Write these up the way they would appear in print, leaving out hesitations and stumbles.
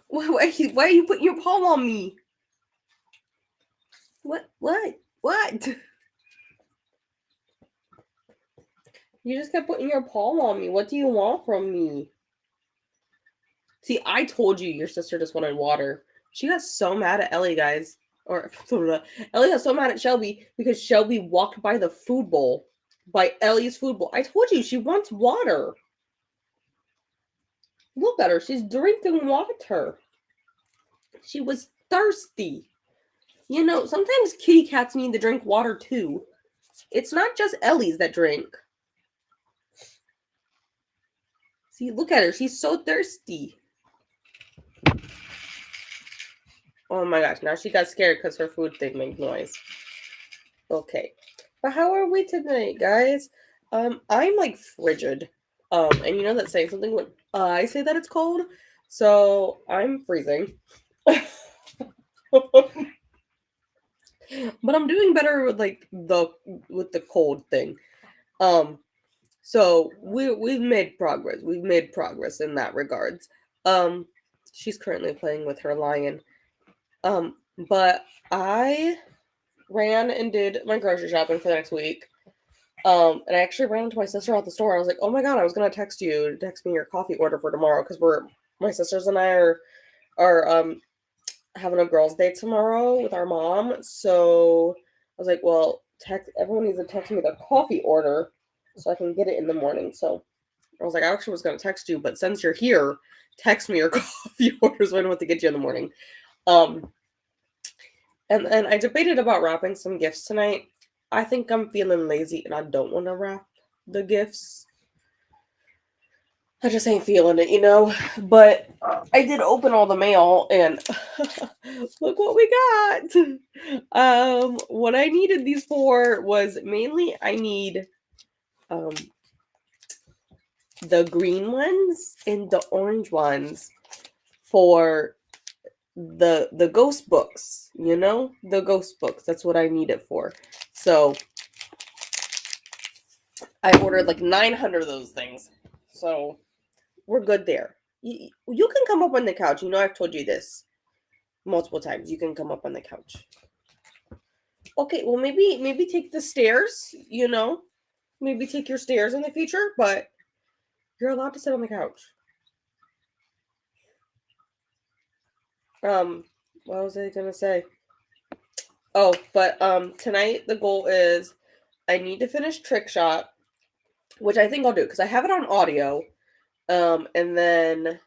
Why are you putting your palm on me? What? You just kept putting your palm on me. What do you want from me? See, I told you your sister just wanted water. She got so mad at Ellie, guys. Or Ellie got so mad at Shelby because Shelby walked by the food bowl. By Ellie's food bowl. I told you she wants water. Look at her. She's drinking water. She was thirsty. You know, sometimes kitty cats need to drink water too. It's not just Ellie's that drink. See, look at her. She's so thirsty. Oh my gosh, now she got scared because her food thing made noise. Okay. But how are we tonight, guys? I'm like frigid. And you know that saying something when I say that it's cold? So I'm freezing. But I'm doing better with like the cold thing. So we've made progress. We've made progress in that regards. She's currently playing with her lion. But I ran and did my grocery shopping for the next week. And I actually ran into my sister at the store. I was like, "Oh my god, I was gonna text you, text me your coffee order for tomorrow because my sisters and I are having a girls' day tomorrow with our mom." So I was like, "Well, everyone needs to text me the coffee order so I can get it in the morning." So I was like, "I actually was gonna text you, but since you're here, text me your coffee order so I know what to get you in the morning." And I debated about wrapping some gifts tonight. I think I'm feeling lazy and I don't want to wrap the gifts. I just ain't feeling it, you know? But I did open all the mail and look what we got. What I needed these for was mainly I need the green ones and the orange ones for the ghost books, you know? The ghost books. That's what I need it for. So I ordered like 900 of those things. So we're good there. You can come up on the couch. You know, I've told you this multiple times. You can come up on the couch. Okay, well maybe take the stairs, you know. Maybe take your stairs in the future, but you're allowed to sit on the couch. What was I gonna say? Oh, but tonight the goal is I need to finish Trick Shot, which I think I'll do because I have it on audio. And then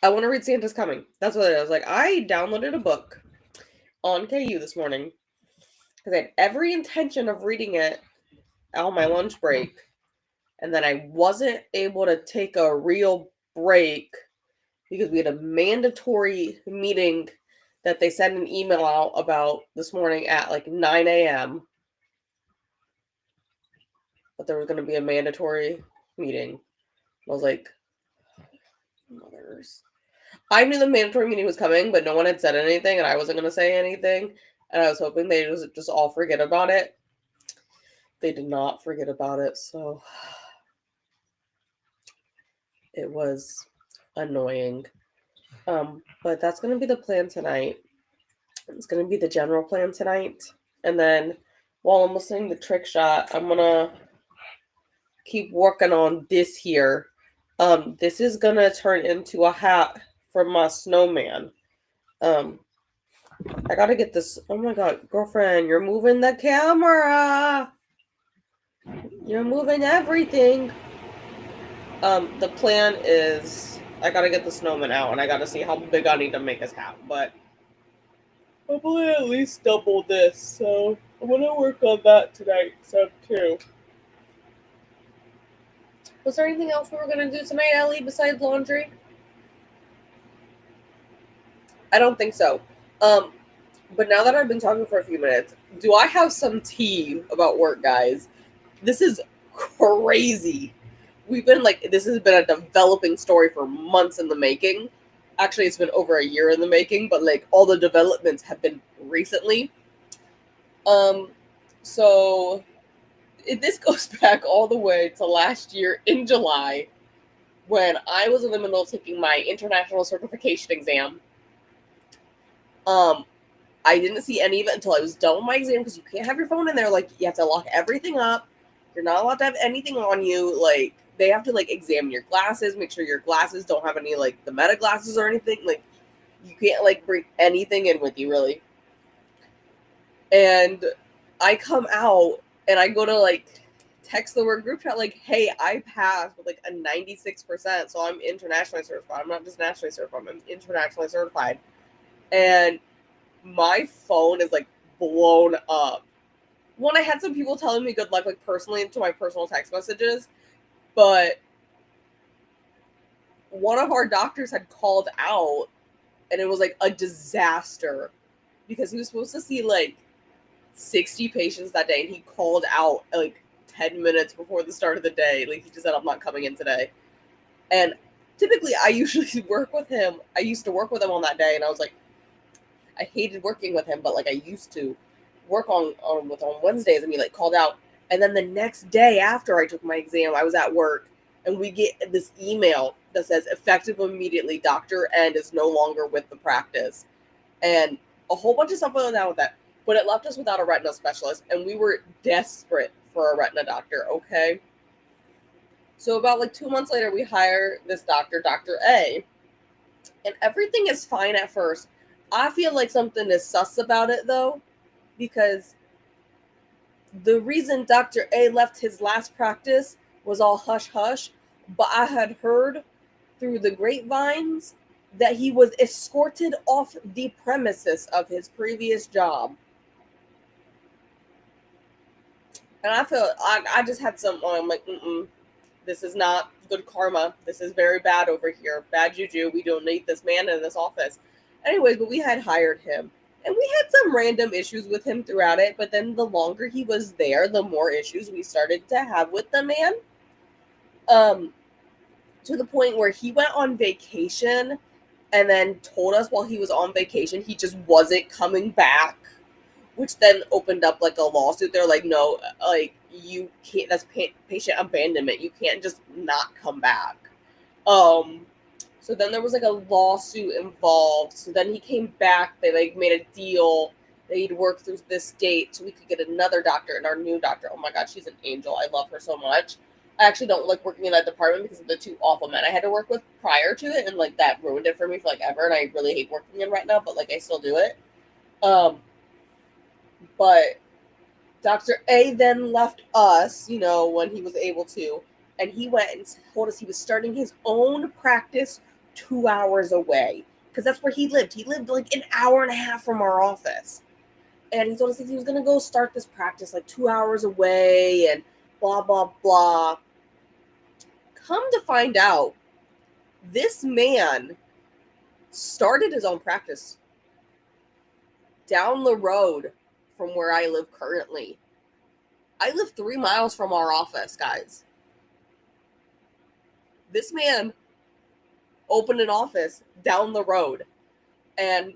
I want to read Santa's Coming. That's what it is. Like, I downloaded a book on KU this morning because I had every intention of reading it on my lunch break. And then I wasn't able to take a real break because we had a mandatory meeting that they sent an email out about this morning at like 9 a.m. But there was going to be a mandatory meeting. I was like, mothers. I knew the mandatory meeting was coming, but no one had said anything, and I wasn't going to say anything. And I was hoping they just all forget about it. They did not forget about it, so it was annoying. But that's going to be the plan tonight. It's going to be the general plan tonight. And then while I'm listening to Trick Shot, I'm going to keep working on this here. This is going to turn into a hat for my snowman. I gotta get this. Oh my god, girlfriend, you're moving the camera. You're moving everything. The plan is I gotta get the snowman out and I gotta see how big I need to make his hat, but probably at least double this, so I'm gonna work on that tonight, some too. Was there anything else we were gonna do tonight, Ellie, besides laundry? I don't think so. But now that I've been talking for a few minutes, do I have some tea about work, guys? This is crazy. This has been a developing story for months in the making. Actually, it's been over a year in the making, but like all the developments have been recently. So this goes back all the way to last year in July. when I was in the middle of taking my international certification exam, I didn't see any of it until I was done with my exam, because you can't have your phone in there. Like, you have to lock everything up. You're not allowed to have anything on you. Like, they have to, like, examine your glasses, make sure your glasses don't have any, like, the meta glasses or anything. Like, you can't, like, bring anything in with you, really. And I come out and I go to, like, text the word group chat, like, hey, I passed with, like, a 96%, so I'm internationally certified. I'm not just nationally certified, I'm internationally certified. And my phone is, like, blown up. One, I had some people telling me good luck, like, personally into my personal text messages, but one of our doctors had called out, and it was, like, a disaster, because he was supposed to see, like, 60 patients that day, and he called out, like, 10 minutes before the start of the day. Like, he just said, I'm not coming in today. And typically, I usually work with him. I used to work with him on that day, and I was like, I hated working with him, but, like, I used to work on Wednesdays, and he, like, called out. And then the next day after I took my exam, I was at work, and we get this email that says, effective immediately, Dr. N is no longer with the practice. And a whole bunch of stuff went down with that. But it left us without a retina specialist, and we were desperate for a retina doctor, okay? So about, like, 2 months later, we hire this doctor, Dr. A, and everything is fine at first. I feel like something is sus about it, though, because the reason Dr. A left his last practice was all hush hush, but I had heard through the grapevines that he was escorted off the premises of his previous job. And I feel, I just had some, I'm like, this is not good karma. This is very bad over here. Bad juju. We don't need this man in this office. Anyways, but we had hired him. And we had some random issues with him throughout it. But then the longer he was there, the more issues we started to have with the man. To the point where he went on vacation and then told us while he was on vacation he just wasn't coming back, which then opened up, like, a lawsuit. They're like, no, like, you can't, that's patient abandonment. You can't just not come back. So then there was, like, a lawsuit involved. So then he came back. They, like, made a deal that he'd work through this date so we could get another doctor. And our new doctor, oh my God, she's an angel. I love her so much. I actually don't like working in that department because of the two awful men I had to work with prior to it, and, like, that ruined it for me for, like, ever. And I really hate working in right now, but, like, I still do it. But Dr. A then left us, when he was able to, and he went and told us he was starting his own practice 2 hours away, because that's where he lived. He lived, like, an hour and a half from our office. And he told us that he was going to go start this practice, like, 2 hours away, and blah, blah, blah. Come to find out, this man started his own practice down the road from where I live currently. I live 3 miles from our office, guys. This man opened an office down the road. And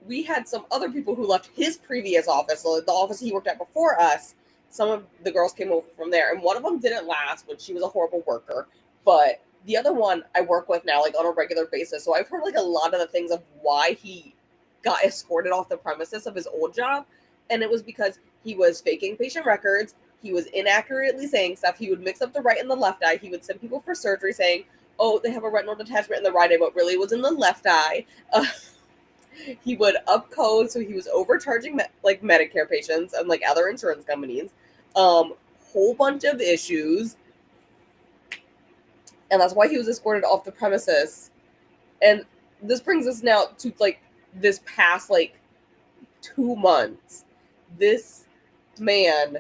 we had some other people who left his previous office, so the office he worked at before us. Some of the girls came over from there, and one of them didn't last, but she was a horrible worker. But the other one I work with now, like, on a regular basis. So I've heard, like, a lot of the things of why he got escorted off the premises of his old job. And it was because he was faking patient records. He was inaccurately saying stuff. He would mix up the right and the left eye. He would send people for surgery saying, oh, they have a retinal detachment in the right eye, but really it was in the left eye. He would upcode, so he was overcharging like Medicare patients and, like, other insurance companies. Whole bunch of issues. And that's why he was escorted off the premises. And this brings us now to, like, this past, like, 2 months. This man,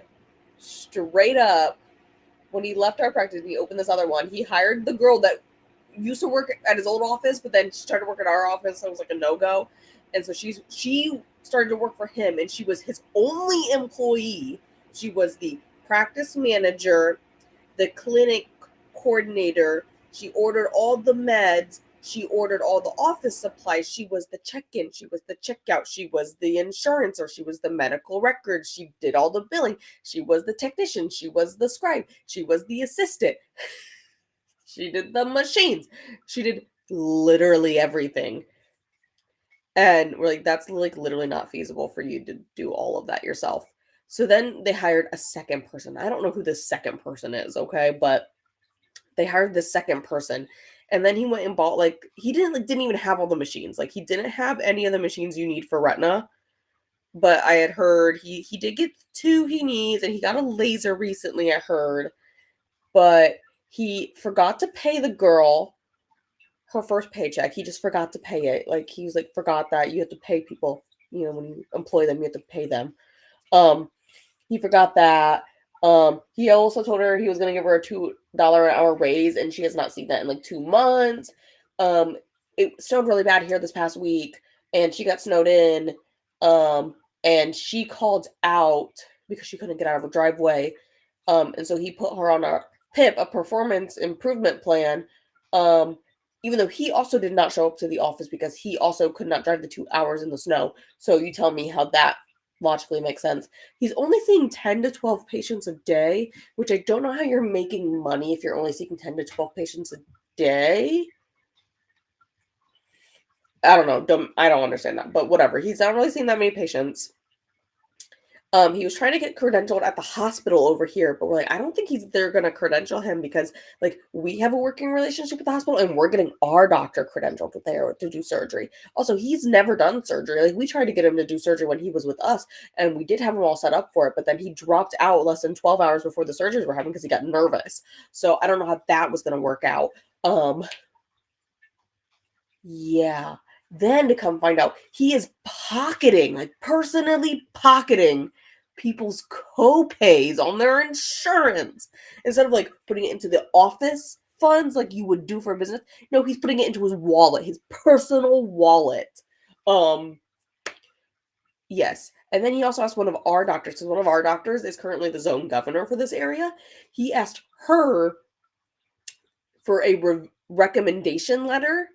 straight up, when he left our practice, he opened this other one. He hired the girl that used to work at his old office, but then she started working at our office, so it was, like, a no-go. And so she started to work for him, and she was his only employee. She was the practice manager, the clinic coordinator. She ordered all the meds. She ordered all the office supplies. She was the check-in. She was the checkout. She was the insurance, or she was the medical records. She did all the billing. She was the technician. She was the scribe. She was the assistant. She did the machines. She did literally everything. And we're like, that's like literally not feasible for you to do all of that yourself. So then they hired a second person. I don't know who this second person is, okay? But they hired this second person. And then he went and bought like he didn't even have all the machines. Like he didn't have any of the machines you need for retina. But I had heard he did get two he needs, and he got a laser recently, I heard. But he forgot to pay the girl her first paycheck. He just forgot to pay it. Like he was like, forgot that you have to pay people. You know, when you employ them, you have to pay them. Um, he forgot that. He also told her he was gonna give her a $2 an hour raise, and she has not seen that in like 2 months. It snowed really bad here this past week, and she got snowed in. And she called out because she couldn't get out of her driveway. And so he put her on a PIP, a performance improvement plan. Even though he also did not show up to the office because he also could not drive the 2 hours in the snow. So you tell me how that logically makes sense. He's only seeing 10 to 12 patients a day, which I don't know how you're making money if you're only seeing 10 to 12 patients a day. I don't know. I don't understand that, but whatever. He's not really seeing that many patients. He was trying to get credentialed at the hospital over here, but we're like, I don't think they're gonna credential him because like we have a working relationship with the hospital and we're getting our doctor credentialed there to do surgery. Also, he's never done surgery. Like we tried to get him to do surgery when he was with us, and we did have him all set up for it, but then he dropped out less than 12 hours before the surgeries were having because he got nervous. So I don't know how that was gonna work out. Yeah. Then to come find out, he is pocketing, like personally pocketing people's co-pays on their insurance instead of like putting it into the office funds like you would do for a business. No, he's putting it into his wallet, his personal wallet. Um, yes. And then he also asked one of our doctors, because one of our doctors is currently the zone governor for this area. He asked her for a recommendation letter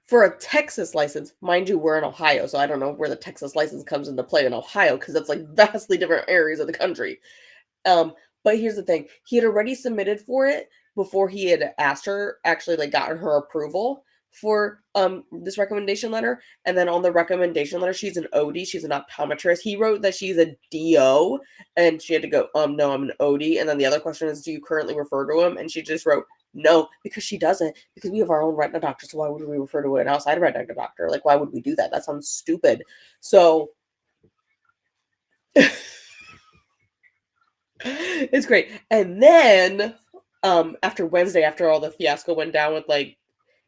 for a Texas license. Mind you, we're in Ohio, so I don't know where the Texas license comes into play in Ohio because it's like vastly different areas of the country. But here's the thing: he had already submitted for it before he had asked her, actually like gotten her approval for this recommendation letter. And then on the recommendation letter, she's an OD, she's an optometrist. He wrote that she's a DO, and she had to go, no, I'm an OD. And then the other question is, do you currently refer to him? And she just wrote no, because she doesn't, because we have our own retina doctor. So why would we refer to an outside retina doctor? Like, why would we do that? That sounds stupid. So it's great. And then after Wednesday, after all the fiasco went down with like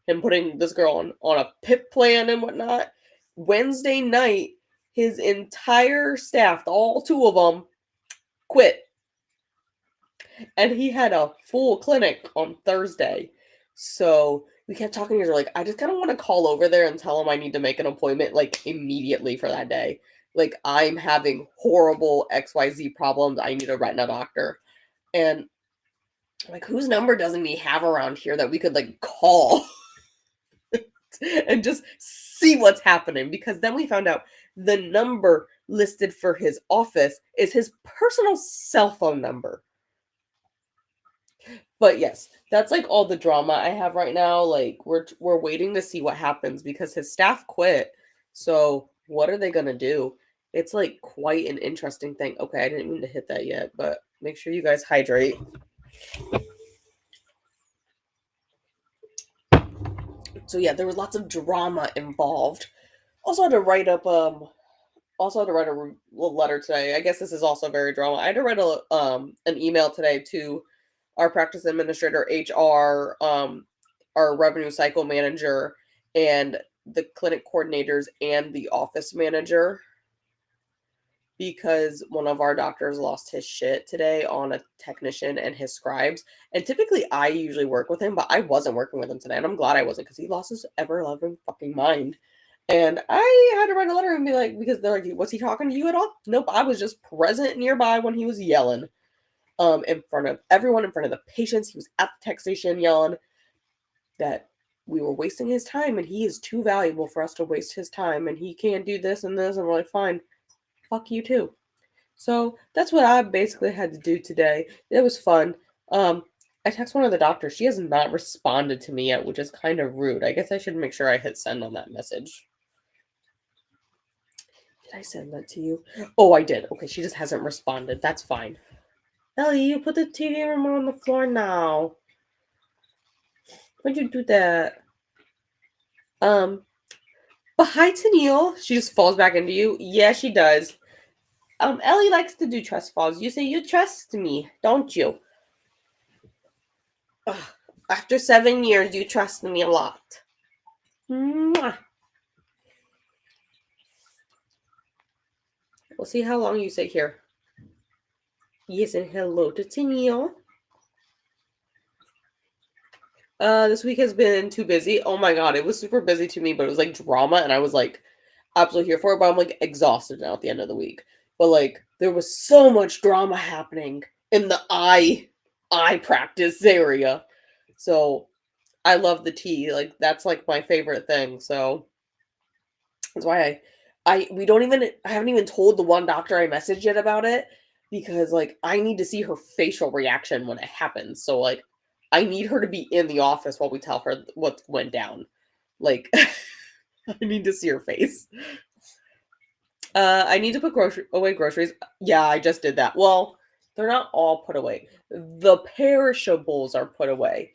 him putting this girl on a PIP plan and whatnot, Wednesday night, his entire staff, all two of them, quit. And he had a full clinic on Thursday. So we kept talking to her like, I just kind of want to call over there and tell him I need to make an appointment like immediately for that day. Like I'm having horrible XYZ problems. I need a retina doctor. And like, whose number doesn't he have around here that we could like call and just see what's happening? Because then we found out the number listed for his office is his personal cell phone number. But yes, that's like all the drama I have right now. Like we're waiting to see what happens because his staff quit. So what are they gonna do? It's like quite an interesting thing. Okay, I didn't mean to hit that yet, but make sure you guys hydrate. So yeah, there was lots of drama involved. Also had to write up also had to write a letter today. I guess this is also very drama. I had to write an email today to our practice administrator, HR, our revenue cycle manager, and the clinic coordinators and the office manager, because one of our doctors lost his shit today on a technician and his scribes. And typically I usually work with him, but I wasn't working with him today. And I'm glad I wasn't, because he lost his ever loving fucking mind. And I had to write a letter and be like, because they're like, was he talking to you at all? Nope, I was just present nearby when he was yelling. In front of everyone, in front of the patients. He was at the tech station yelling that we were wasting his time and he is too valuable for us to waste his time and he can't do this and this. And we're like, fine, fuck you too. So that's what I basically had to do today. It was fun. I text one of the doctors. She has not responded to me yet, which is kind of rude. I guess I should make sure I hit send on that message. Did I send that to you? Oh, I did. Okay, she just hasn't responded. That's fine. Ellie, you put the TV remote on the floor now. Why'd you do that? But hi, Tennille. She just falls back into you. Yeah, she does. Ellie likes to do trust falls. You say you trust me, don't you? Ugh. After 7 years, you trust me a lot. Mwah. We'll see how long you sit here. Yes, and hello to Tennille. This week has been too busy. Oh my god, it was super busy to me, but it was like drama, and I was like absolutely here for it. But I'm like exhausted now at the end of the week. But like there was so much drama happening in the eye practice area. So I love the tea. Like that's like my favorite thing. So that's why I haven't even told the one doctor I messaged yet about it because like I need to see her facial reaction when it happens. So like I need her to be in the office while we tell her what went down. Like I need to see her face. I need to put away groceries. Yeah, I just did that. Well, they're not all put away. The perishables are put away.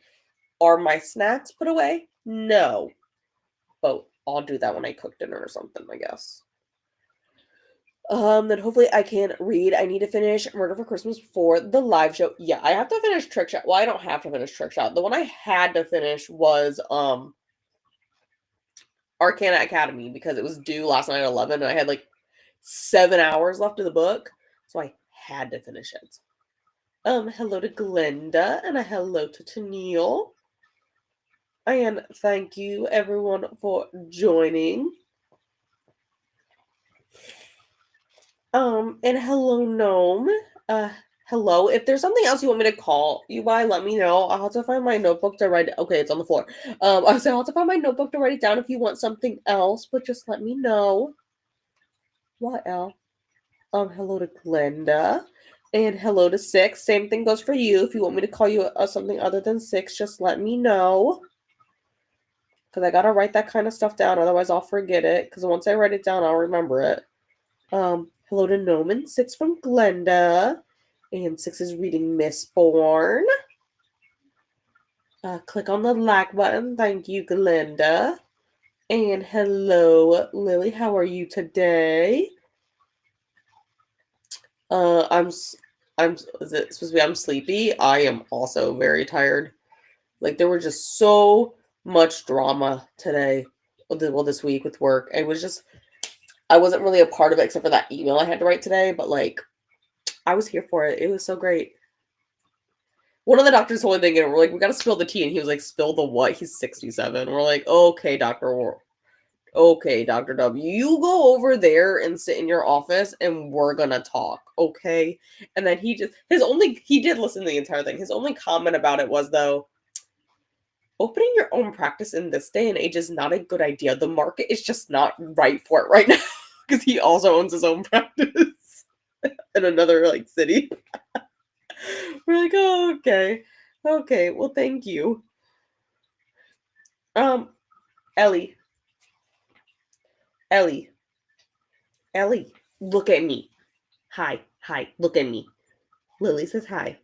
Are my snacks put away? No. But I'll do that when I cook dinner or something, I guess. Then hopefully I can read. I need to finish Murder for Christmas for the live show. Yeah, I have to finish Trick Shot. Well, I don't have to finish Trick Shot. The one I had to finish was Arcana Academy because it was due last night at 11 and I had like 7 hours left of the book. So I had to finish it. Hello to Glenda and a hello to Tennille. And thank you everyone for joining. And hello, Gnome. Hello. If there's something else you want me to call you by, let me know. I'll have to find my notebook to write it. Okay, it's on the floor. I'll have to find my notebook to write it down if you want something else, but just let me know. What else? Hello to Glenda. And hello to Six. Same thing goes for you. If you want me to call you something other than Six, just let me know. Because I gotta write that kind of stuff down, otherwise I'll forget it. Because once I write it down, I'll remember it. Hello to Noman. 6 from Glenda. And 6 is reading Mistborn. Click on the like button. Thank you, Glenda. And hello, Lily. How are you today? Is it supposed to be I'm sleepy? I am also very tired. Like there were just so much drama today. Well, this week with work. I wasn't really a part of it except for that email I had to write today, but like I was here for it. It was so great. One of the doctors told me we're like, we gotta spill the tea, and he was like, spill the what? He's 67. We're like, okay, Dr. W, you go over there and sit in your office and we're gonna talk, okay? And then he did listen to the entire thing. His only comment about it was though, opening your own practice in this day and age is not a good idea. The market is just not right for it right now. Because he also owns his own practice in another like city. We're like, oh, okay. Okay, well thank you. Ellie. Ellie, look at me. Hi, look at me. Lily says hi.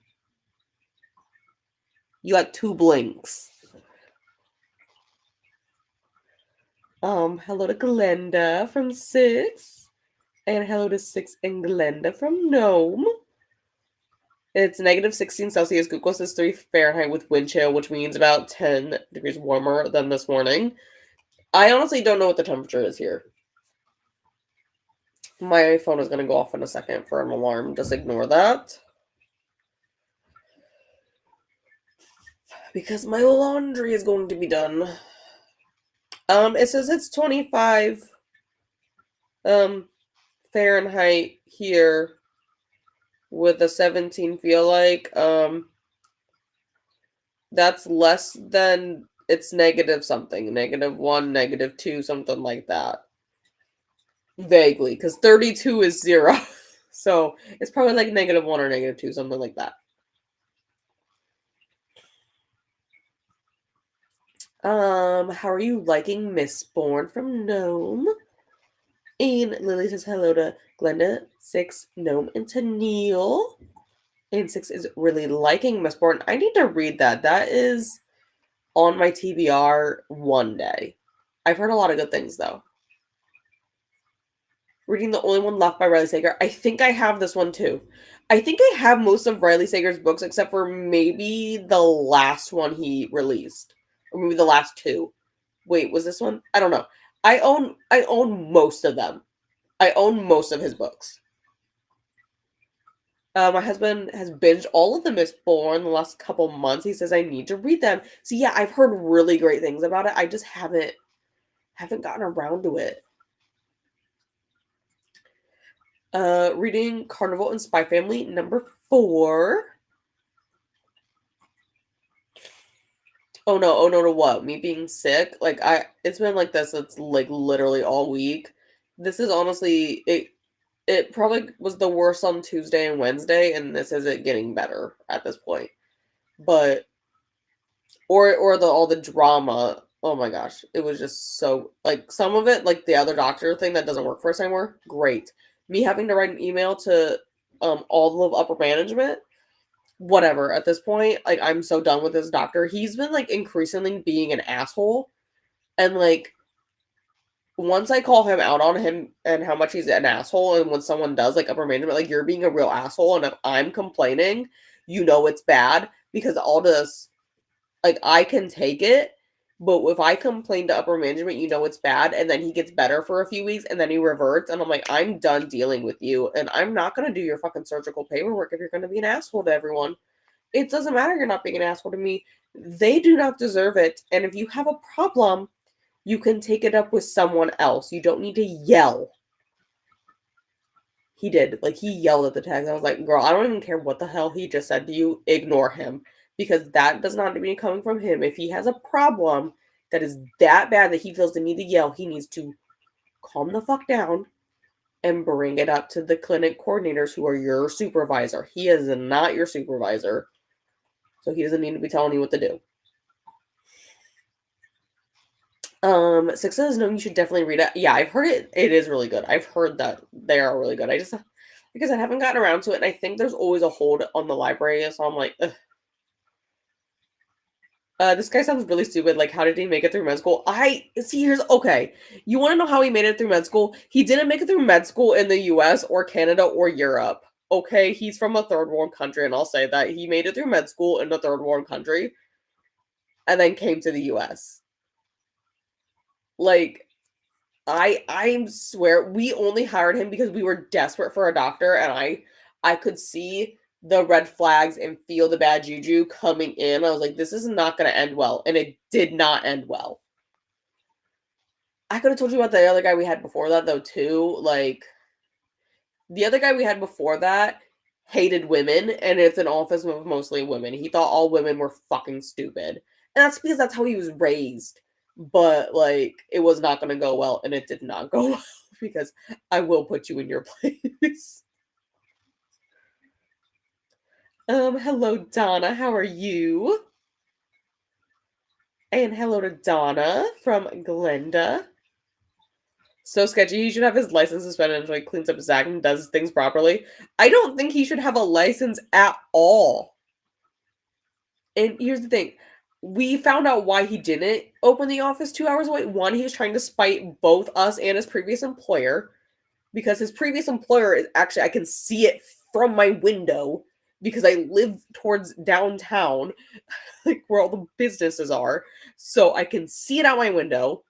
You got 2 blinks. Hello to Glenda from 6. And hello to 6 and Glenda from Gnome. It's negative 16 Celsius. Google says 3 Fahrenheit with wind chill, which means about 10 degrees warmer than this morning. I honestly don't know what the temperature is here. My phone is going to go off in a second for an alarm. Just ignore that. Because my laundry is going to be done. It says it's 25 Fahrenheit here with a 17 feel like. That's less than it's negative something. -1, -2, something like that. Vaguely, because 32 is 0. So it's probably like -1 or -2, something like that. How are you liking Mistborn from Gnome? And Lily says hello to Glenda, 6, Gnome, and Tennille. And 6 is really liking Mistborn. I need to read that. That is on my TBR one day. I've heard a lot of good things, though. Reading The Only One Left by Riley Sager. I think I have this one, too. I think I have most of Riley Sager's books, except for maybe the last one he released. Or maybe the last two. Wait, was this one? I don't know. I own most of them. I own most of his books. My husband has binged all of the Mistborn the last couple months. He says I need to read them. So yeah, I've heard really great things about it. I just haven't gotten around to it. Reading Carnival and Spy Family number 4. Oh no, to what? Me being sick? Like it's been like this. It's like literally all week. This is honestly it probably was the worst on Tuesday and Wednesday, and this isn't getting better at this point. But or the all the drama. Oh my gosh, it was just so like some of it, like the other doctor thing that doesn't work for us anymore. Great, me having to write an email to all of upper management. Whatever. At this point, like I'm so done with this doctor. He's been like increasingly being an asshole, and like once I call him out on him and how much he's an asshole, and when someone does like upper management, like you're being a real asshole, and if I'm complaining, you know it's bad because all this, like I can take it, but if I complain to upper management, you know it's bad, and then he gets better for a few weeks, and then he reverts, and I'm like, I'm done dealing with you, and I'm not gonna do your fucking surgical paperwork if you're gonna be an asshole to everyone. It doesn't matter you're not being an asshole to me. They do not deserve it, and if you have a problem, you can take it up with someone else. You don't need to yell. He did. Like, he yelled at the text. I was like, girl, I don't even care what the hell he just said to you. Ignore him. Because that does not mean coming from him. If he has a problem that is that bad that he feels the need to yell, he needs to calm the fuck down and bring it up to the clinic coordinators who are your supervisor. He is not your supervisor. So he doesn't need to be telling you what to do. 6 says no, you should definitely read it. Yeah, I've heard it. It is really good. I've heard that they are really good. I just, because I haven't gotten around to it, and I think there's always a hold on the library, so I'm like, ugh. This guy sounds really stupid. Like, how did he make it through med school? Okay. You want to know how he made it through med school? He didn't make it through med school in the US or Canada or Europe. Okay, he's from a third world country, and I'll say that. He made it through med school in a third world country and then came to the US. Like, I swear we only hired him because we were desperate for a doctor, and I could see the red flags and feel the bad juju coming in. I was like, this is not going to end well, and it did not end well. I could have told you about the other guy we had before that though too. Like the other guy we had before that hated women, and it's an office with mostly women. He thought all women were fucking stupid, and that's because that's how he was raised. But like it was not going to go well, and it did not go well because I will put you in your place. Hello Donna, how are you? And hello to Donna from Glenda. So sketchy. He should have his license suspended until he cleans up his act and does things properly. I don't think he should have a license at all. And here's the thing. We found out why he didn't open the office 2 hours away. One, he was trying to spite both us and his previous employer because his previous employer is actually, I can see it from my window because I live towards downtown, like where all the businesses are. So I can see it out my window.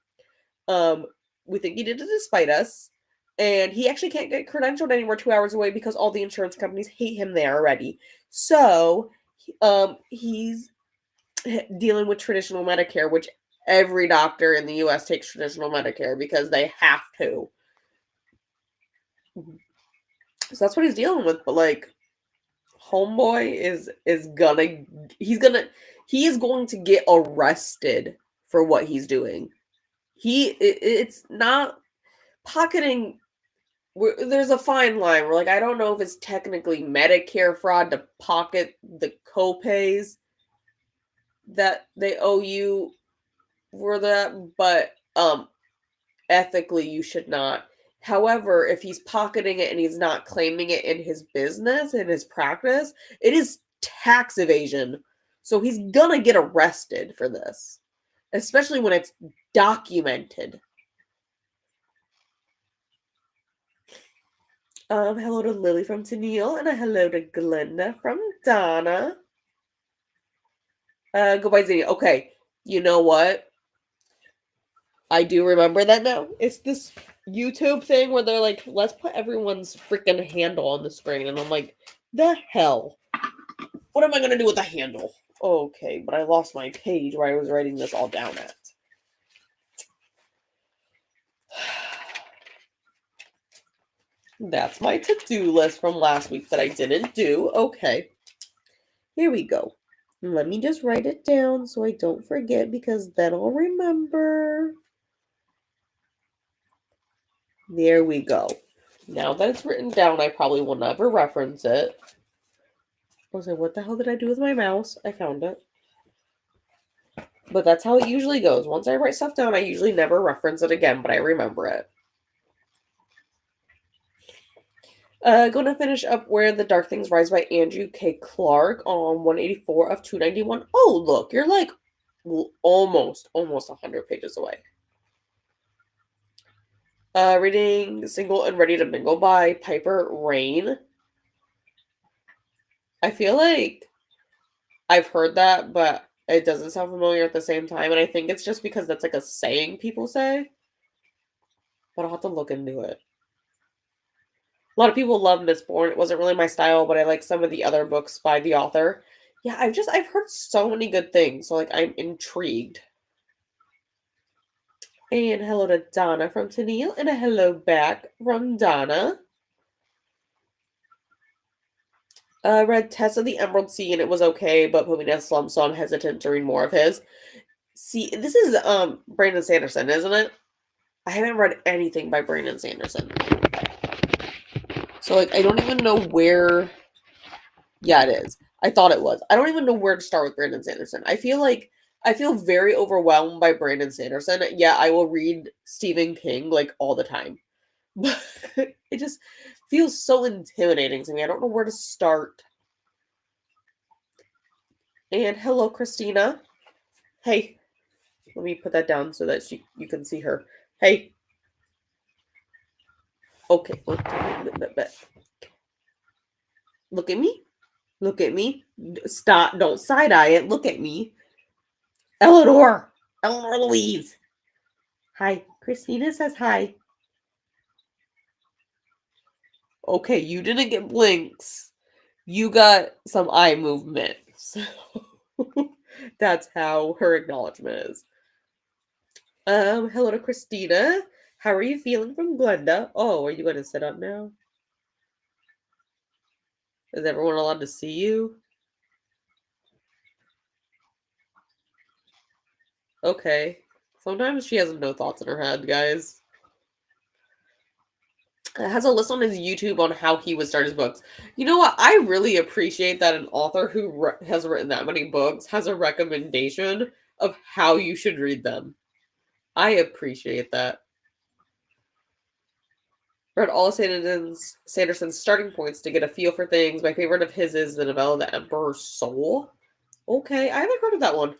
We think he did it to spite us. And he actually can't get credentialed anywhere 2 hours away because all the insurance companies hate him there already. So he's dealing with traditional Medicare, which every doctor in the US takes traditional Medicare because they have to. So that's what he's dealing with. But like, homeboy is going to get arrested for what he's doing. It's not pocketing. There's a fine line. We're like, I don't know if it's technically Medicare fraud to pocket the copays that they owe you. for that, but ethically you should not. However, if he's pocketing it and he's not claiming it in his business, in his practice, it is tax evasion. So he's gonna get arrested for this, especially when it's documented. Hello to Lily from Tennille, and a hello to Glenda from Donna. Goodbye, Zinnia. Okay, you know what? I do remember that now. It's this YouTube thing where they're like, let's put everyone's freaking handle on the screen. And I'm like, the hell? What am I going to do with a handle? Okay, but I lost my page where I was writing this all down at. That's my to-do list from last week that I didn't do. Okay. Here we go. Let me just write it down so I don't forget, because then I'll remember. There we go. Now that it's written down, I probably will never reference it. I was like, what the hell did I do with my mouse? I found it. But that's how it usually goes. Once I write stuff down, I usually never reference it again, but I remember it. Going to finish up Where the Dark Things Rise by Andrew K. Clark on 184 of 291. Oh, look, you're like almost 100 pages away. Reading Single and Ready to Mingle by Piper Rain. I feel like I've heard that, but it doesn't sound familiar at the same time. And I think it's just because that's like a saying people say. But I'll have to look into it. A lot of people love Mistborn. It wasn't really my style, but I like some of the other books by the author. Yeah, I've heard so many good things. So like I'm intrigued. And hello to Donna from Tennille, and a hello back from Donna. Read Tess of the Emerald Sea, and it was okay, but put me in a slump, so I'm hesitant to read more of his. See, this is Brandon Sanderson, isn't it? I haven't read anything by Brandon Sanderson. So like I don't even know where. Yeah, it is. I thought it was. I don't even know where to start with Brandon Sanderson. I feel very overwhelmed by Brandon Sanderson. Yeah, I will read Stephen King like all the time. But it just feels so intimidating to me. I don't know where to start. And hello, Christina. Hey. Let me put that down so that you can see her. Hey. Okay. Look at me. Look at me. Stop. Don't side eye it. Look at me. Eleanor Louise. Hi. Christina says hi. Okay, you didn't get blinks. You got some eye movement. So that's how her acknowledgement is. Hello to Christina. How are you feeling from Glenda? Oh, are you going to sit up now? Is everyone allowed to see you? Okay. Sometimes she has no thoughts in her head, guys. It has a list on his YouTube on how he would start his books. You know what? I really appreciate that an author who has written that many books has a recommendation of how you should read them. I appreciate that. Read all of Sanderson's starting points to get a feel for things. My favorite of his is the novella The Emperor's Soul. Okay, I haven't heard of that one.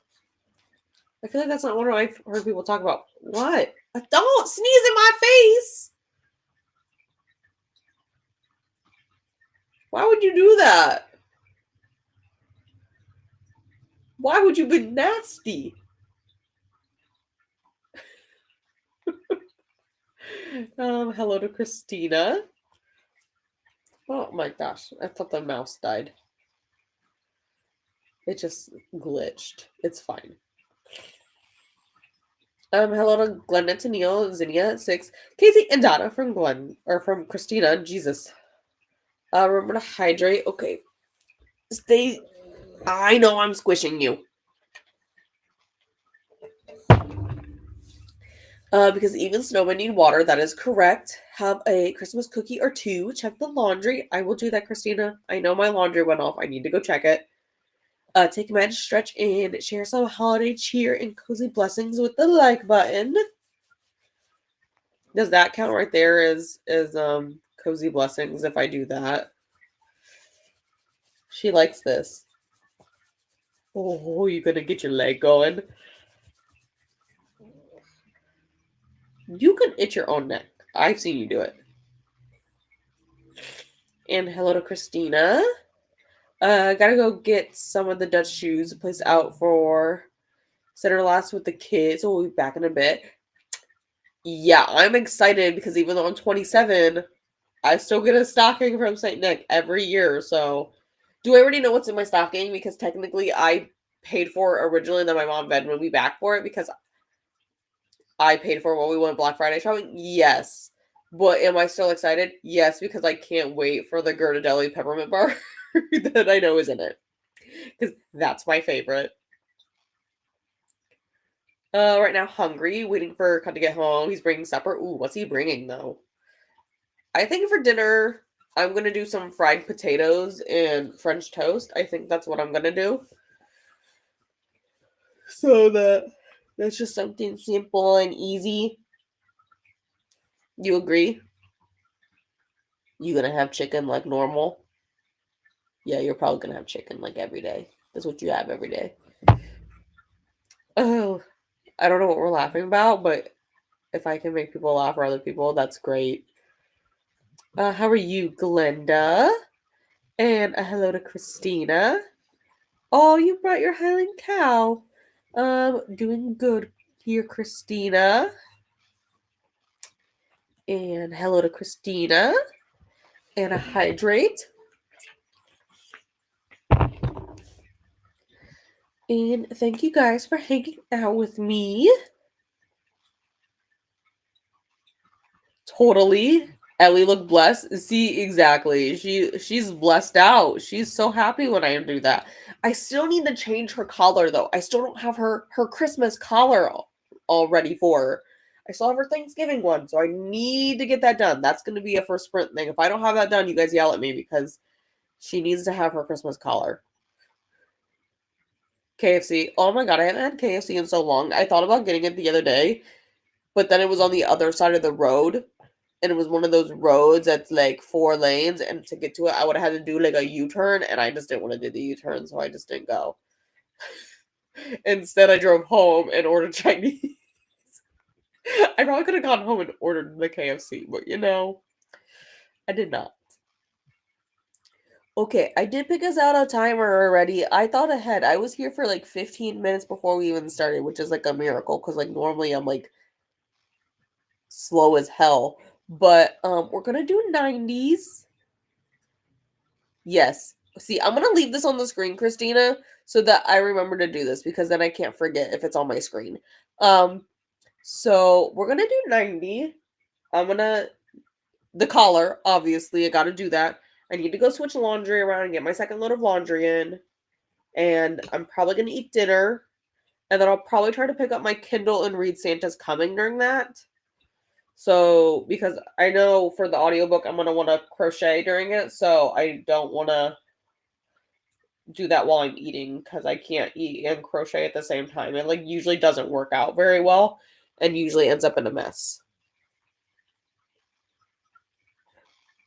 I feel like that's not one I've heard people talk about. What? Don't sneeze in my face! Why would you do that? Why would you be nasty? Hello to Christina. Oh my gosh, I thought the mouse died. It just glitched. It's fine. Hello to Glenda, Tennille, Zinnia, 6, Casey, and Donna from Christina. Jesus. Remember to hydrate. Okay. Stay. I know I'm squishing you. Because even snowmen need water. That is correct. Have a Christmas cookie or two. Check the laundry. I will do that, Christina. I know my laundry went off. I need to go check it. Take a minute to stretch and share some holiday cheer and cozy blessings with the like button. Does that count right there as cozy blessings if I do that? She likes this. Oh, you gonna get your leg going? You can itch your own neck. I've seen you do it. And hello to Christina. Gotta go get some of the Dutch shoes placed out for Center Last with the kids. So we'll be back in a bit. Yeah, I'm excited because even though I'm 27, I still get a stocking from St. Nick every year. So, do I already know what's in my stocking? Because technically, I paid for it originally, and then my mom Venmoed me back for it because I paid for it when we went Black Friday shopping. Yes, but am I still excited? Yes, because I can't wait for the Gerda Deli peppermint bar that I know is in it because that's my favorite. Right now hungry, waiting for Cut to get home. He's bringing supper. Ooh, what's he bringing though? I think for dinner, I'm gonna do some fried potatoes and French toast. I think that's what I'm gonna do. So that's just something simple and easy. You agree? You gonna have chicken like normal? Yeah, you're probably gonna have chicken like every day. That's what you have every day. Oh, I don't know what we're laughing about, but if I can make people laugh or other people, that's great. How are you, Glenda? And a hello to Christina. Oh, you brought your Highland cow. Doing good here, Christina. And hello to Christina. And a hydrate. And thank you guys for hanging out with me. Totally. Ellie looked blessed. See, exactly. She's blessed out. She's so happy when I do that. I still need to change her collar though. I still don't have her Christmas collar all ready for her. I still have her Thanksgiving one, so I need to get that done. That's gonna be a first sprint thing. If I don't have that done, you guys yell at me because she needs to have her Christmas collar. KFC. Oh my god, I haven't had KFC in so long. I thought about getting it the other day, but then it was on the other side of the road and it was one of those roads that's like 4 lanes, and to get to it I would have had to do like a U-turn, and I just didn't want to do the U-turn, so I just didn't go. Instead I drove home and ordered Chinese. I probably could have gone home and ordered the KFC, but I did not. Okay, I did pick us out a timer already. I thought ahead. I was here for like 15 minutes before we even started, which is like a miracle because like normally I'm like slow as hell. But we're gonna do 90s. Yes. See, I'm gonna leave this on the screen, Christina, so that I remember to do this because then I can't forget if it's on my screen. Um, so we're gonna do 90. I'm gonna the collar, obviously, I gotta do that. I need to go switch laundry around and get my second load of laundry in. And I'm probably gonna eat dinner. And then I'll probably try to pick up my Kindle and read Santa's Coming during that. So, because I know for the audiobook, I'm going to want to crochet during it. So, I don't want to do that while I'm eating because I can't eat and crochet at the same time. It like usually doesn't work out very well and usually ends up in a mess.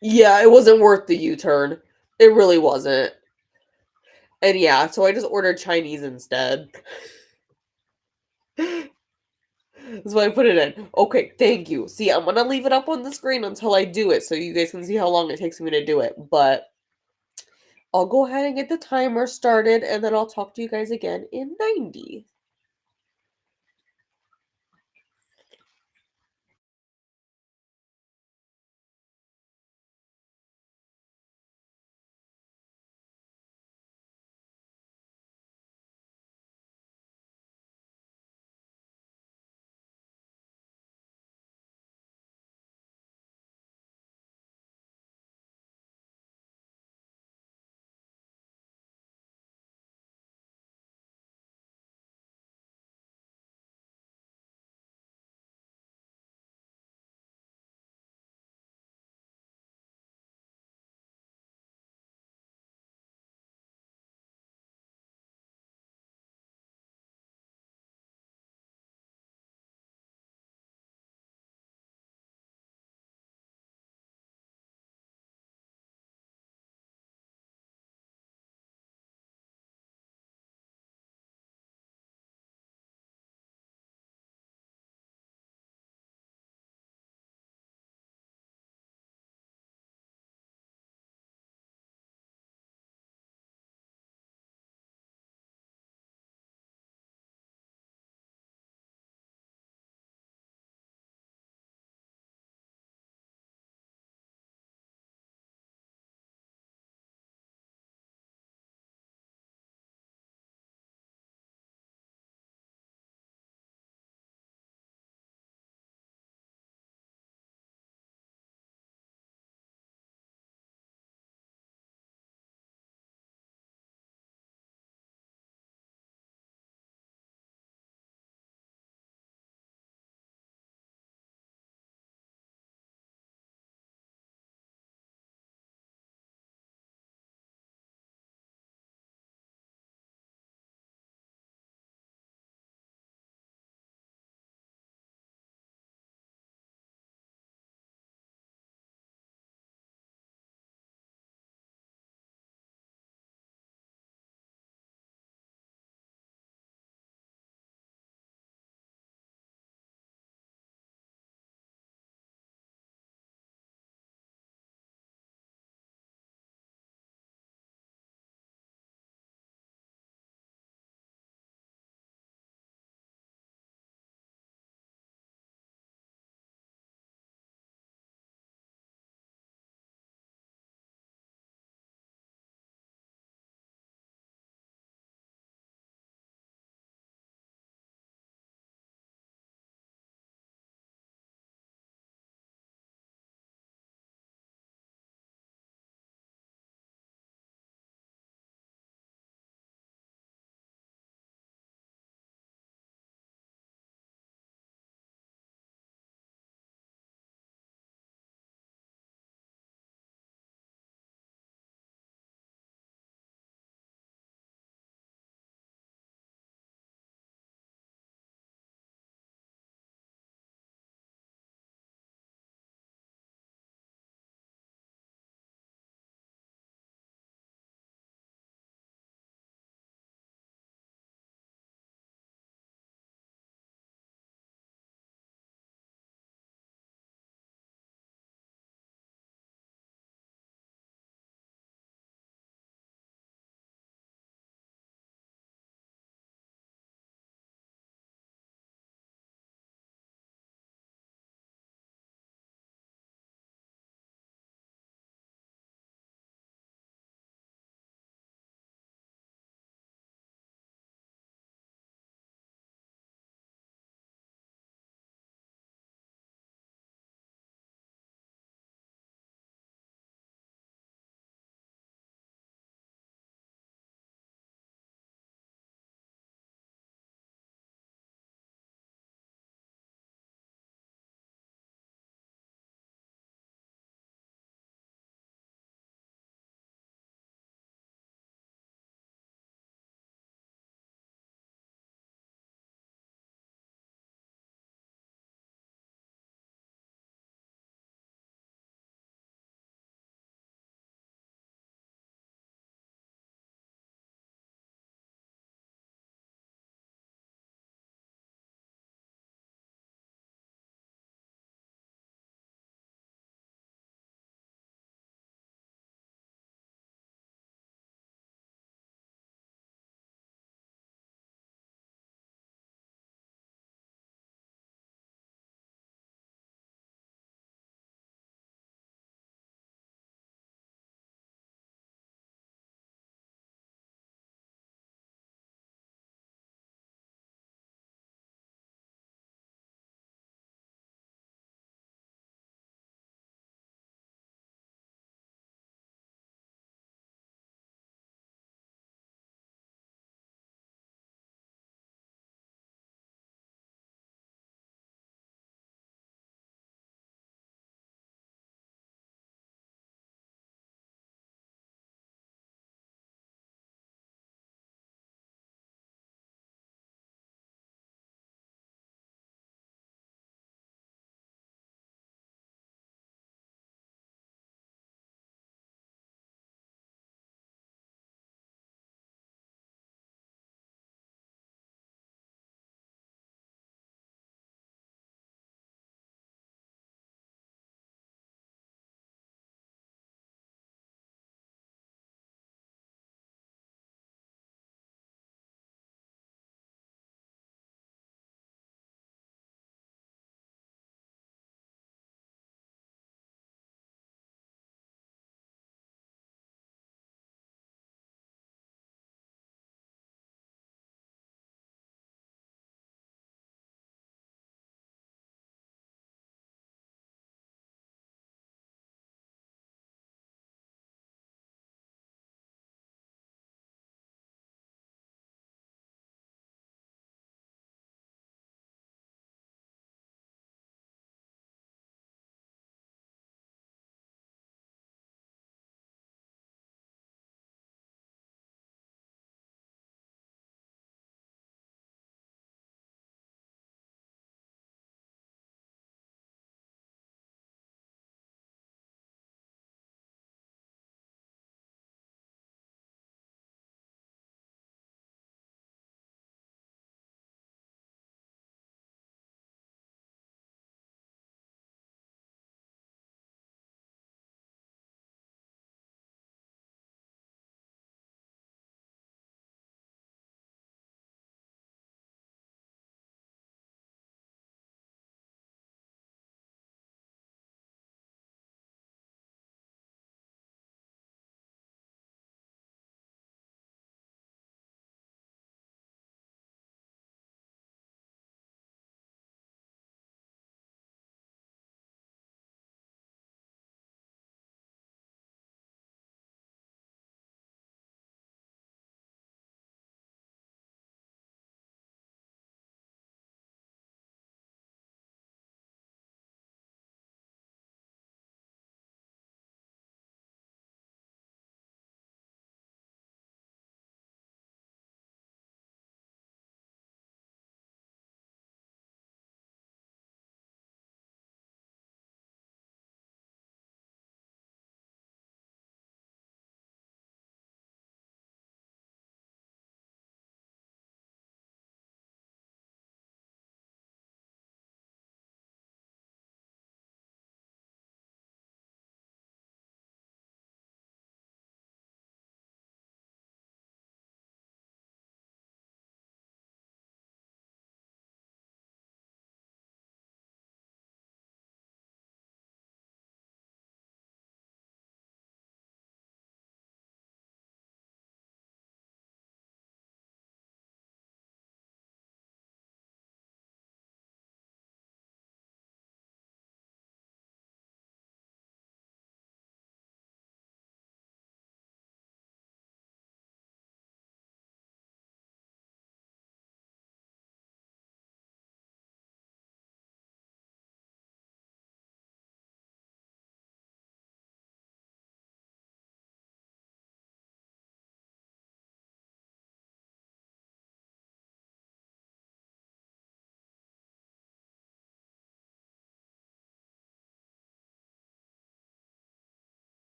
Yeah, it wasn't worth the U-turn. It really wasn't. And yeah, so I just ordered Chinese instead. That's why I put it in. Okay, thank you. See, I'm gonna leave it up on the screen until I do it so you guys can see how long it takes me to do it. But I'll go ahead and get the timer started and then I'll talk to you guys again in 90.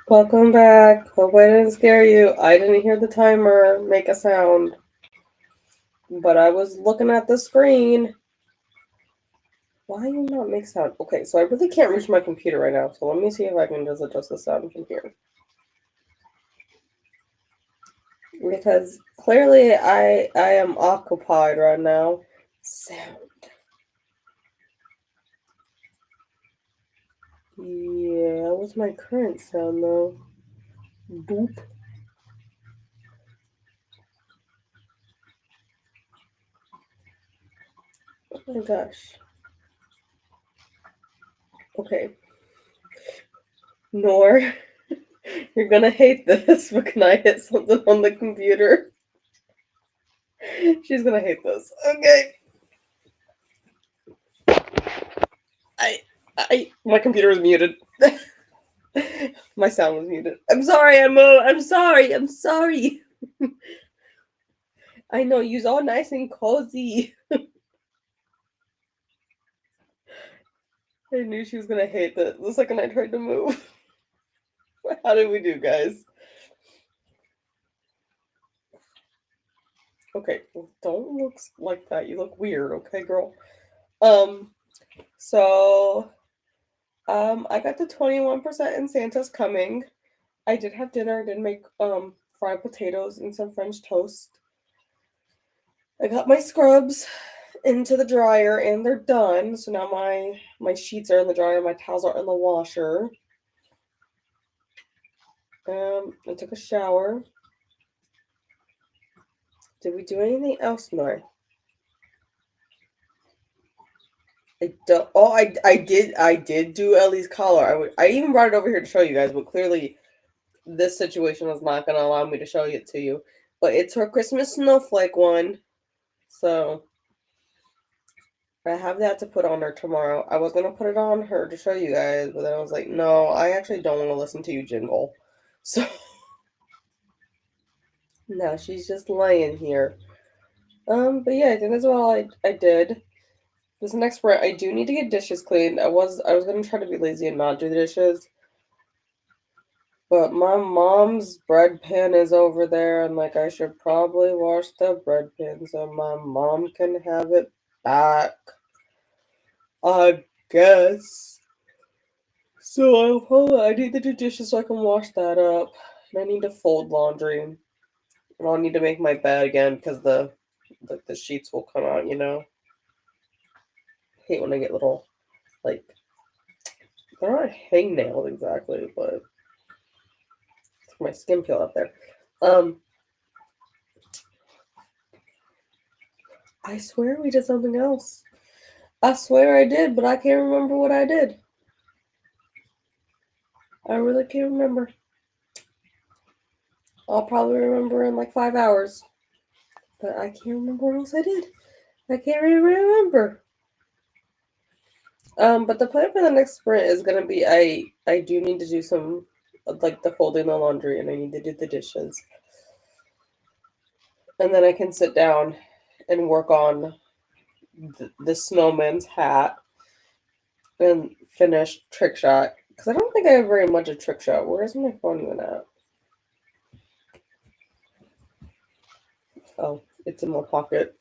Welcome back. Hope I didn't scare you. I didn't hear the timer make a sound, but I was looking at the screen. Why you not make sound? Okay, so I really can't reach my computer right now, so let me see if I can just adjust the sound from here. Because clearly I am occupied right now. Sound. Yeah, what's my current sound though? Boop. Oh my gosh. Okay. Nor, you're gonna hate this, but can I hit something on the computer? She's gonna hate this. Okay. My computer is muted. My sound was muted. I'm sorry, Emma. I'm sorry. I'm sorry. I know, you're all nice and cozy. I knew she was gonna hate this the second I tried to move. How did we do, guys? Okay, well, don't look like that. You look weird, okay, girl? Um, so, I got the 21% in Santa's Coming. I did have dinner. I did make, fried potatoes and some French toast. I got my scrubs into the dryer and they're done. So now my sheets are in the dryer, my towels are in the washer. I took a shower. Did we do anything else, Nor? I did do Ellie's collar. I even brought it over here to show you guys, but clearly this situation is not going to allow me to show it to you. But it's her Christmas snowflake one, so I have that to put on her tomorrow. I was gonna put it on her to show you guys, but then I was like, no, I actually don't want to listen to you jingle. So now she's just laying here. But yeah, I think that's all I did. This next sprint, I do need to get dishes cleaned. I was gonna try to be lazy and not do the dishes, but my mom's bread pan is over there, and like I should probably wash the bread pan so my mom can have it back. I guess. So I need to do dishes so I can wash that up, and I need to fold laundry, and I'll need to make my bed again because the sheets will come out. I hate when I get little like they're not hangnails exactly, but my skin peel up there. Um, I swear we did something else. I swear I did, but I can't remember what I did. I really can't remember. I'll probably remember in like 5 hours, but I can't remember what else I did. I can't even remember. But the plan for the next sprint is gonna be I do need to do some like the folding the laundry and I need to do the dishes. And then I can sit down and work on the snowman's hat and finish trick shot. Because I don't think I have very much of trick shot. Where is my phone even at? Oh, it's in my pocket.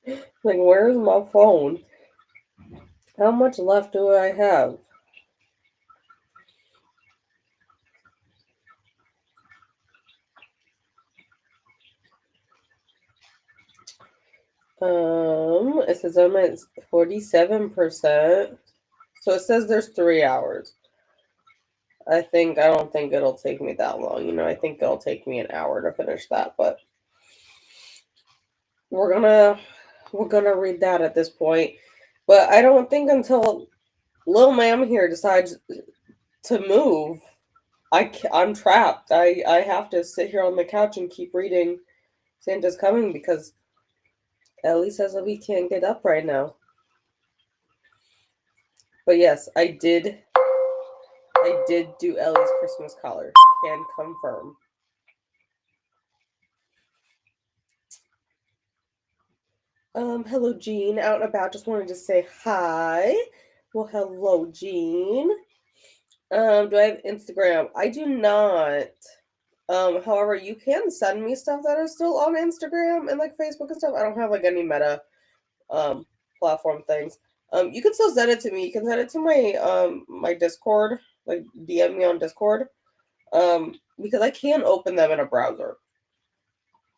Like, where's my phone? How much left do I have? It says I'm at 47%. So it says there's 3 hours. I don't think it'll take me that long. I think it'll take me an hour to finish that, but we're gonna read that at this point. But I don't think until Lil Ma'am here decides to move, I'm trapped. I have to sit here on the couch and keep reading Santa's Coming because Ellie says that we can't get up right now. But yes, I did do Ellie's Christmas collar. Can confirm. Hello, Jean. Out and about. Just wanted to say hi. Well, hello, Jean. Do I have Instagram? I do not. However, you can send me stuff that is still on Instagram and like Facebook and stuff. I don't have like any meta um platform things. You can still send it to me. You can send it to my Discord, like DM me on Discord. Because I can open them in a browser.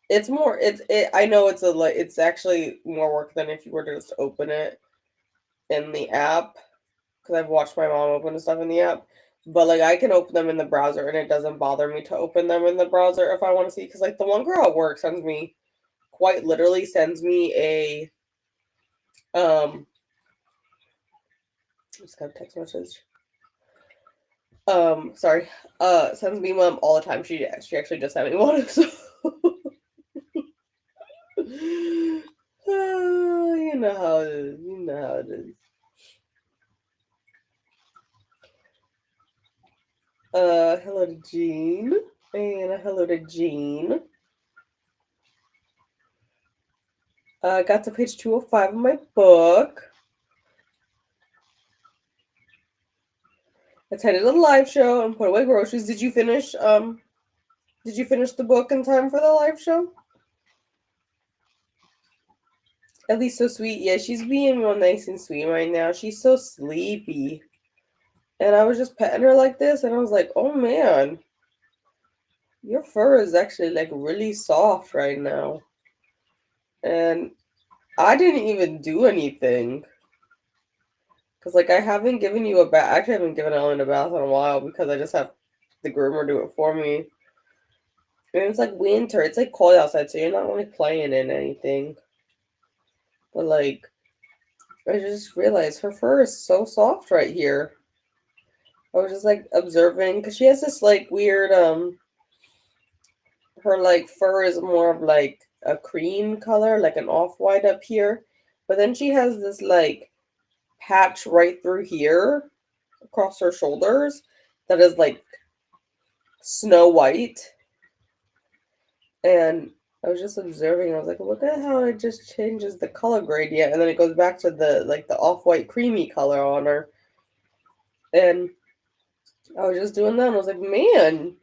It's more I know it's a like it's actually more work than if you were to just open it in the app because I've watched my mom open stuff in the app. But like I can open them in the browser and it doesn't bother me to open them in the browser if I want to see because like the one girl at work sends me quite literally sends me a just got a text message. Sorry. Sends me one all the time. She actually just sent me one. So you know how it is. You know how it is. Hello to Jean. And a hello to Jean. Got to page 205 of my book. Attended a live show and put away groceries. Did you finish the book in time for the live show? At least so sweet. Yeah, she's being real nice and sweet right now. She's so sleepy. And I was just petting her like this and I was like, "Oh man, your fur is actually like really soft right now." And I didn't even do anything. Cause like I haven't given you a bath. Actually, I haven't given Ellen a bath in a while because I just have the groomer do it for me. And it's like winter. It's like cold outside, so you're not really playing in anything. But like, I just realized her fur is so soft right here. I was just like observing because she has this like weird her like fur is more of like a cream color, like an off white up here, but then she has this like patch right through here across her shoulders that is like snow white. And I was just observing. I was like, look at how it just changes the color gradient, and then it goes back to the like the off-white creamy color on her. And I was just doing that. And I was like, man,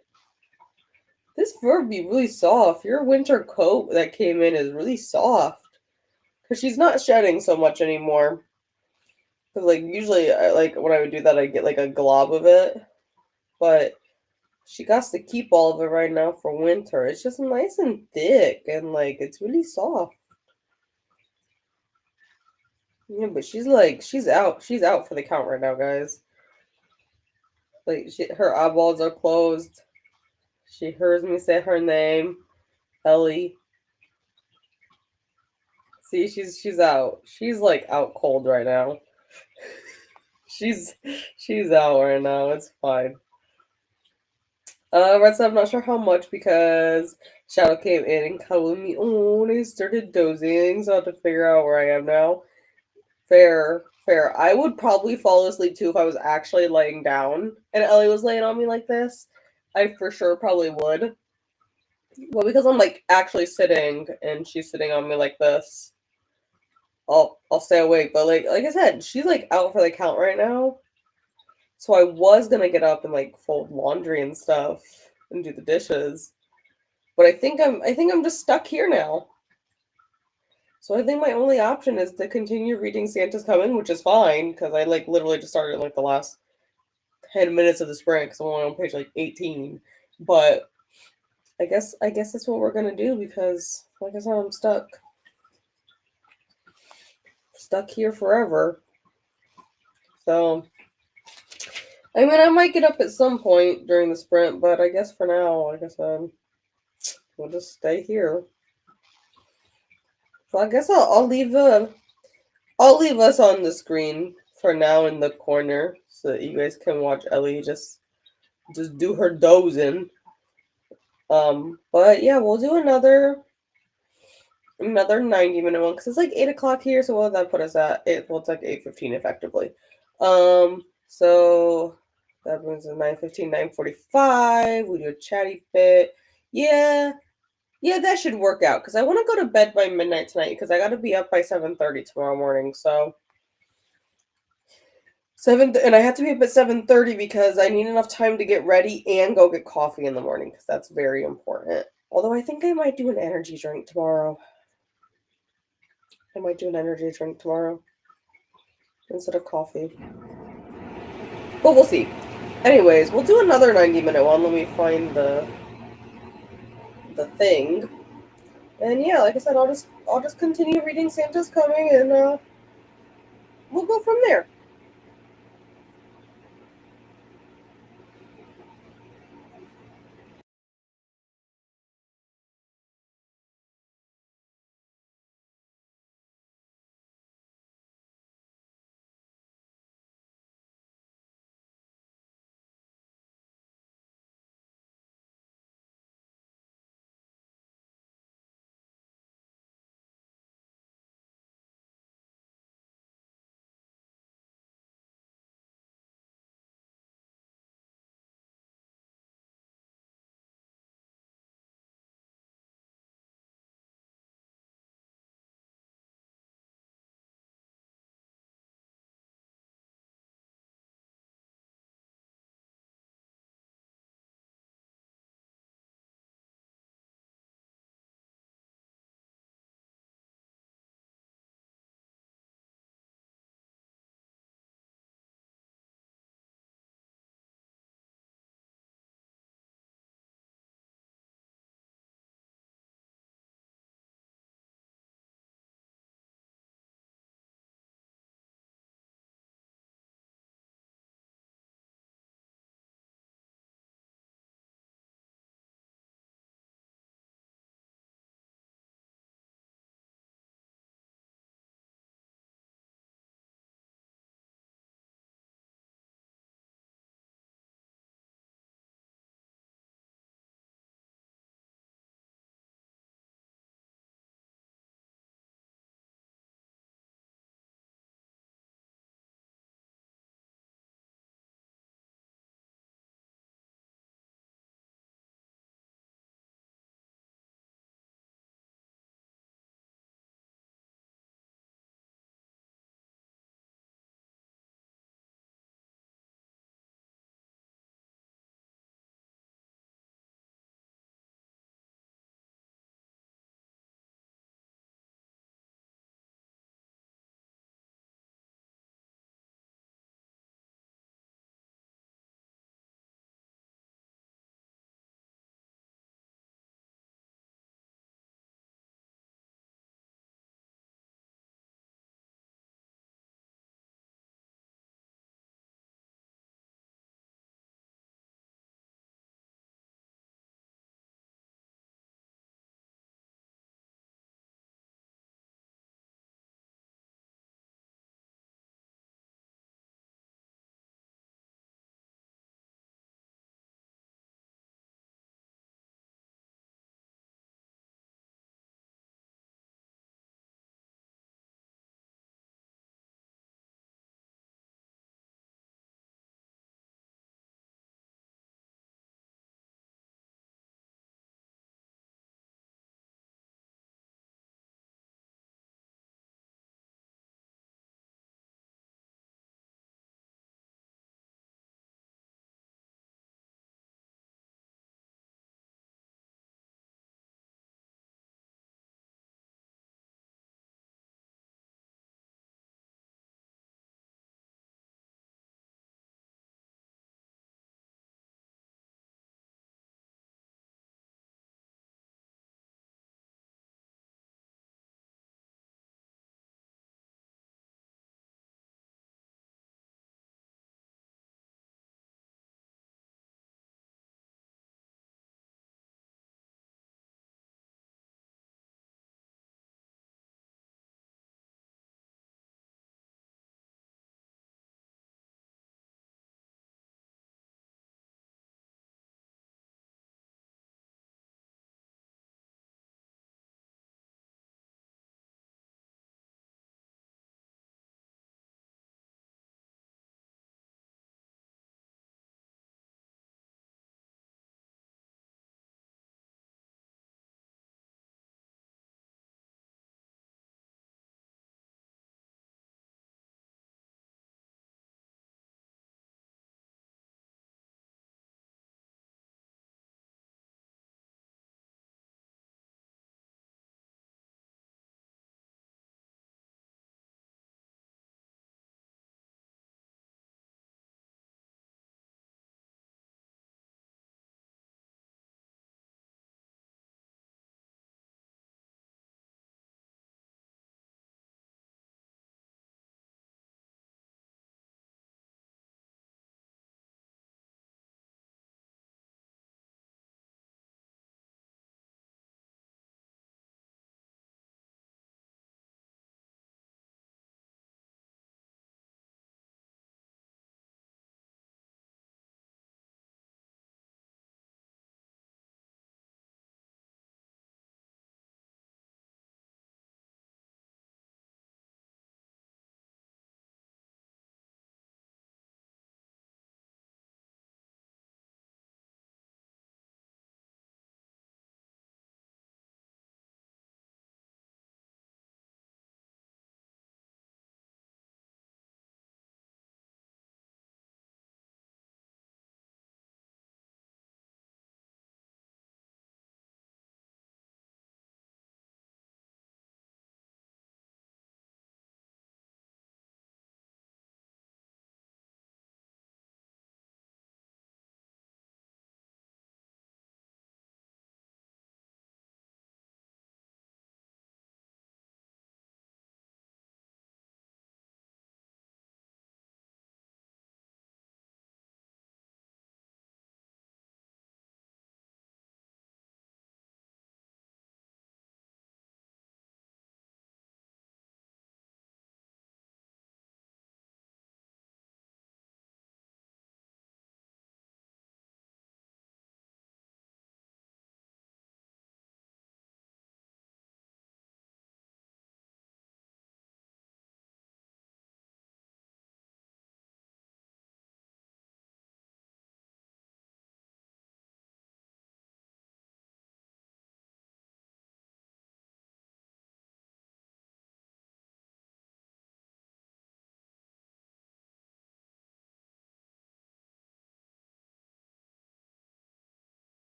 this fur would be really soft. Your winter coat that came in is really soft because she's not shedding so much anymore. Because like usually, like when I would do that, I get like a glob of it, but she got to keep all of it right now for winter. It's just nice and thick, and like it's really soft. Yeah, but she's out. She's out for the count right now, guys. Like her eyeballs are closed. She hears me say her name, Ellie. See, she's out. She's like out cold right now. She's she's out right now. It's fine. Rest I'm not sure how much because Shadow came in and cuddled me on and started dozing, so I have to figure out where I am now. Fair, fair. I would probably fall asleep too if I was actually laying down and Ellie was laying on me like this. I for sure probably would. Well, because I'm like actually sitting and she's sitting on me like this, I'll stay awake. But like I said, she's like out for the count right now. So I was gonna get up and like fold laundry and stuff and do the dishes. But I think I'm just stuck here now. So I think my only option is to continue reading Santa's Coming, which is fine because I like literally just started like the last 10 minutes of the sprint because I'm only on page like 18. But I guess that's what we're gonna do because like I said, I'm stuck here forever. So I mean I might get up at some point during the sprint, but I guess for now, like I said, we'll just stay here. So I guess I'll leave us on the screen for now in the corner so that you guys can watch Ellie just do her dozing. But yeah, we'll do another 90-minute one because it's like 8 o'clock here. So what would that put us at? Well, it's like 8:15 effectively. So that brings us 9:15, 9:45. We do a chatty bit. Yeah, yeah, that should work out because I want to go to bed by midnight tonight because I got to be up by 7:30 tomorrow morning. So And I have to be up at 7:30 because I need enough time to get ready and go get coffee in the morning because that's very important. Although I think I might do an energy drink tomorrow. I might do an energy drink tomorrow instead of coffee. But we'll see. Anyways, we'll do another 90-minute one. Let me find the thing. And yeah, like I said, I'll just continue reading Santa's Coming and we'll go from there.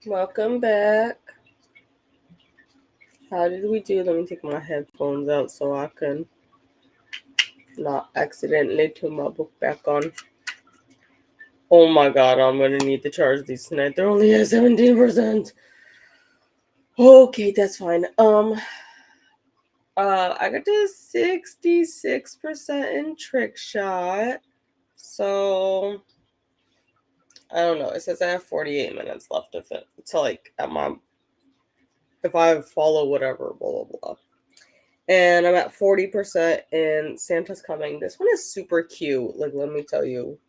Welcome back. How did we do? Let me take my headphones out so I can not accidentally turn my book back on. Oh my god, I'm gonna need to charge these tonight. They're only at 17%. Okay, that's fine. I got to 66% in trick shot. So I don't know. It says I have 48 minutes left of it. So like if I follow whatever, blah blah blah. And I'm at 40% in Santa's Coming. This one is super cute. Like, let me tell you.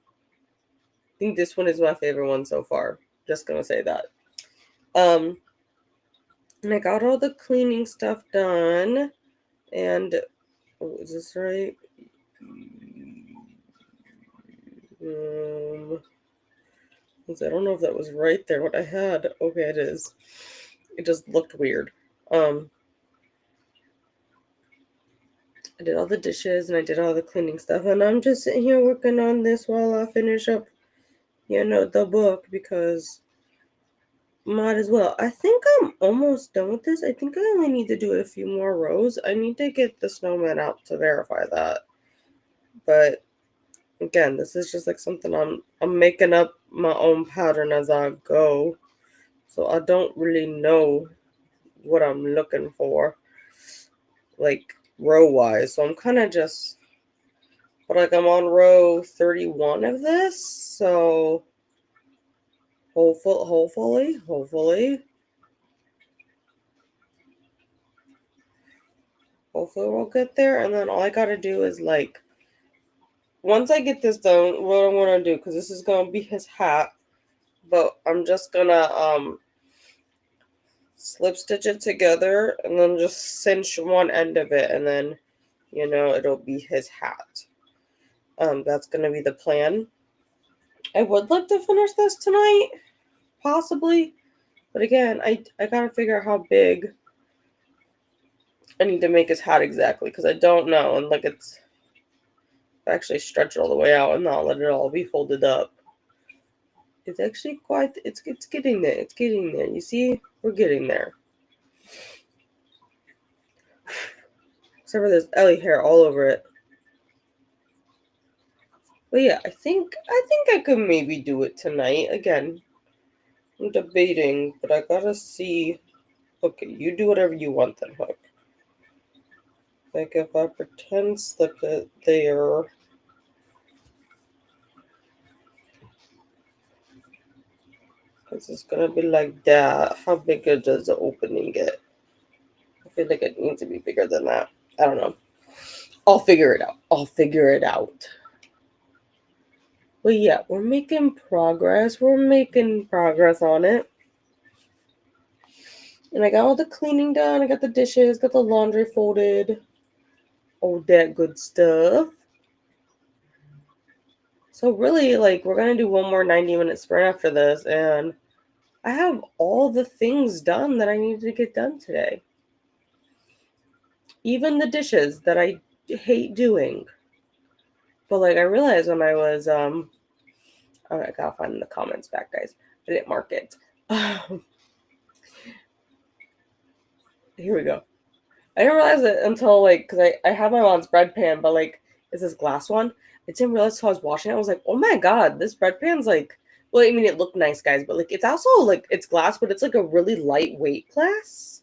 I think this one is my favorite one so far. Just gonna say that. And I got all the cleaning stuff done. And is this right? I don't know if that was right there. What I had. Okay, it is. It just looked weird. I did all the dishes and I did all the cleaning stuff, and I'm just sitting here working on this while I finish up, the book because might as well. I think I'm almost done with this. I think I only need to do a few more rows. I need to get the snowman out to verify that. But again, this is just like something I'm making up my own pattern as I go. So I don't really know what I'm looking for, like row wise. So I'm kind of just, but like I'm on row 31 of this. So hopefully we'll get there. And then all I gotta do is like, once I get this done, what I'm gonna do, because this is gonna be his hat, but I'm just gonna slip stitch it together and then just cinch one end of it, and then it'll be his hat. That's gonna be the plan. I would like to finish this tonight, possibly, but again, I gotta figure out how big I need to make his hat exactly, because I don't know, and like it's actually stretch it all the way out and not let it all be folded up. It's actually quite, it's getting there. It's getting there. You see, we're getting there. Except for there's Ellie hair all over it. But yeah, I think I could maybe do it tonight. Again, I'm debating, but I gotta see. Okay, you do whatever you want then, Hook. Like if I pretend slip it there. Because it's gonna be like that. How big does the opening get? I feel like it needs to be bigger than that. I don't know. I'll figure it out. But yeah, we're making progress. We're making progress on it. And I got all the cleaning done. I got the dishes, got the laundry folded. All that good stuff. So really, like, we're going to do one more 90-minute sprint after this. And I have all the things done that I needed to get done today. Even the dishes that I hate doing. But like I realized when I was I gotta find the comments back, guys. I didn't mark it. Here we go. I didn't realize it until like, because I have my mom's bread pan, but like it's this glass one. I didn't realize until I was washing it. I was like, oh my god, this bread pan's like, well, I mean it looked nice, guys, but like it's also like it's glass, but it's like a really lightweight glass.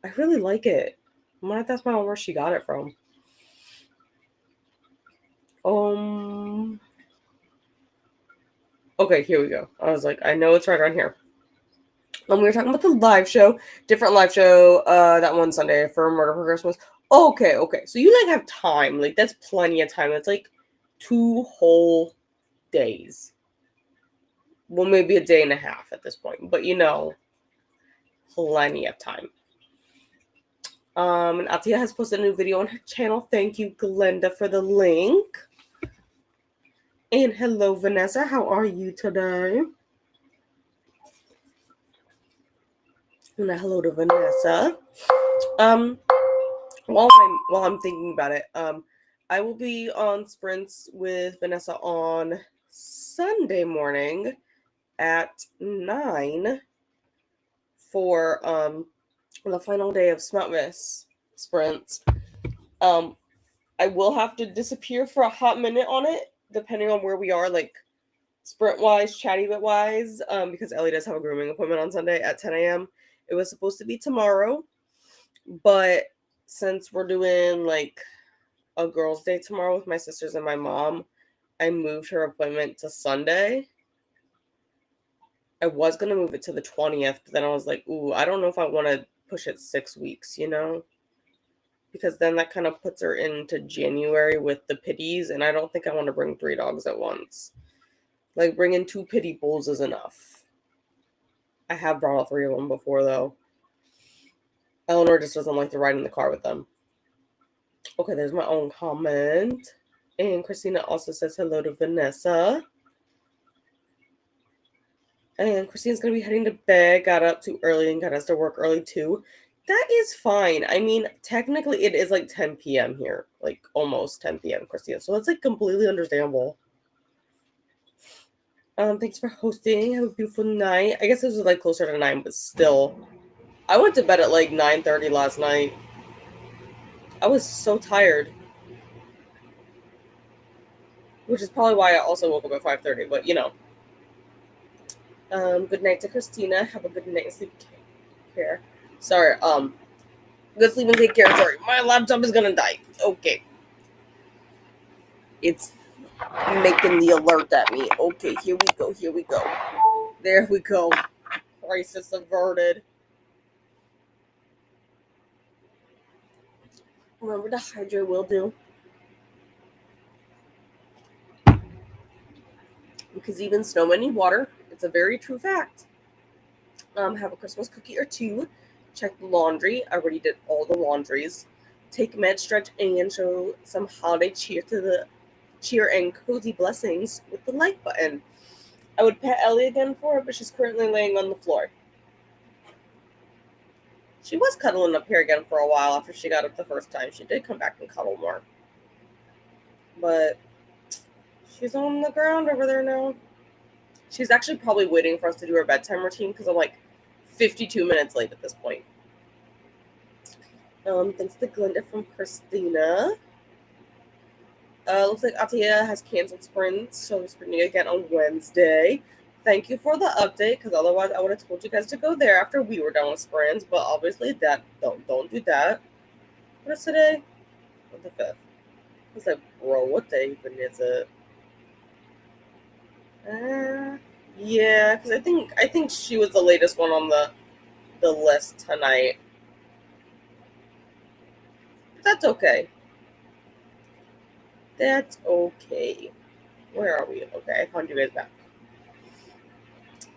I really like it. I'm gonna have to ask my mom where she got it from. Okay, here we go. I was like, I know it's right around here. We were talking about the live show, different live show, that one Sunday for Murder for Christmas. Okay. So you like have time. Like that's plenty of time. That's like 2 whole days. Well, maybe a day and a half at this point, but plenty of time. And Atia has posted a new video on her channel. Thank you, Glenda, for the link. And hello, Vanessa. How are you today? And a hello to Vanessa. While I'm thinking about it, I will be on sprints with Vanessa on Sunday morning, at 9 for the final day of Smutmas sprints. I will have to disappear for a hot minute on it, depending on where we are, like sprint wise, chatty bit wise, because Ellie does have a grooming appointment on Sunday at 10 a.m. It was supposed to be tomorrow, but since we're doing like a girls' day tomorrow with my sisters and my mom, I moved her appointment to Sunday. I was going to move it to the 20th, but then I was like, ooh, I don't know if I want to push it 6 weeks, you know? Because then that kind of puts her into January with the pitties, and I don't think I want to bring 3 dogs at once. Like, bringing 2 pity bulls is enough. I have brought all 3 of them before, though. Eleanor just doesn't like to ride in the car with them. Okay, there's my own comment. And Christina also says hello to Vanessa. And Christina's going to be heading to bed, got up too early and got us to work early too. That is fine. I mean, technically it is like 10 p.m. here. Like almost 10 p.m., Christina. So that's like completely understandable. Thanks for hosting. Have a beautiful night. I guess this was like closer to 9, but still. I went to bed at like 9:30 last night. I was so tired. Which is probably why I also woke up at 5:30, but you know. Good night to Christina. Have a good night and sleep care. Sorry, good sleep and take care. Sorry, my laptop is gonna die. Okay. It's making the alert at me. Okay, here we go. Here we go. There we go. Crisis averted. Remember to hydrate, will do. Because even snowmen need water. It's a very true fact. Have a Christmas cookie or 2. Check the laundry. I already did all the laundries. Take med stretch and show some holiday cheer and cozy blessings with the like button. I would pet Ellie again for it, but she's currently laying on the floor. She was cuddling up here again for a while after she got up the first time. She did come back and cuddle more. But she's on the ground over there now. She's actually probably waiting for us to do her bedtime routine because I'm like 52 minutes late at this point. Thanks to Glenda from Christina. Looks like Atia has canceled sprints, so we're sprinting again on Wednesday. Thank you for the update, because otherwise I would have told you guys to go there after we were done with sprints, but obviously that don't do that. What is today? What, the 5th? I was like, bro, what day even is it? Yeah, because I think she was the latest one on the list tonight. But that's okay. That's okay. Where are we? Okay, I found you guys back.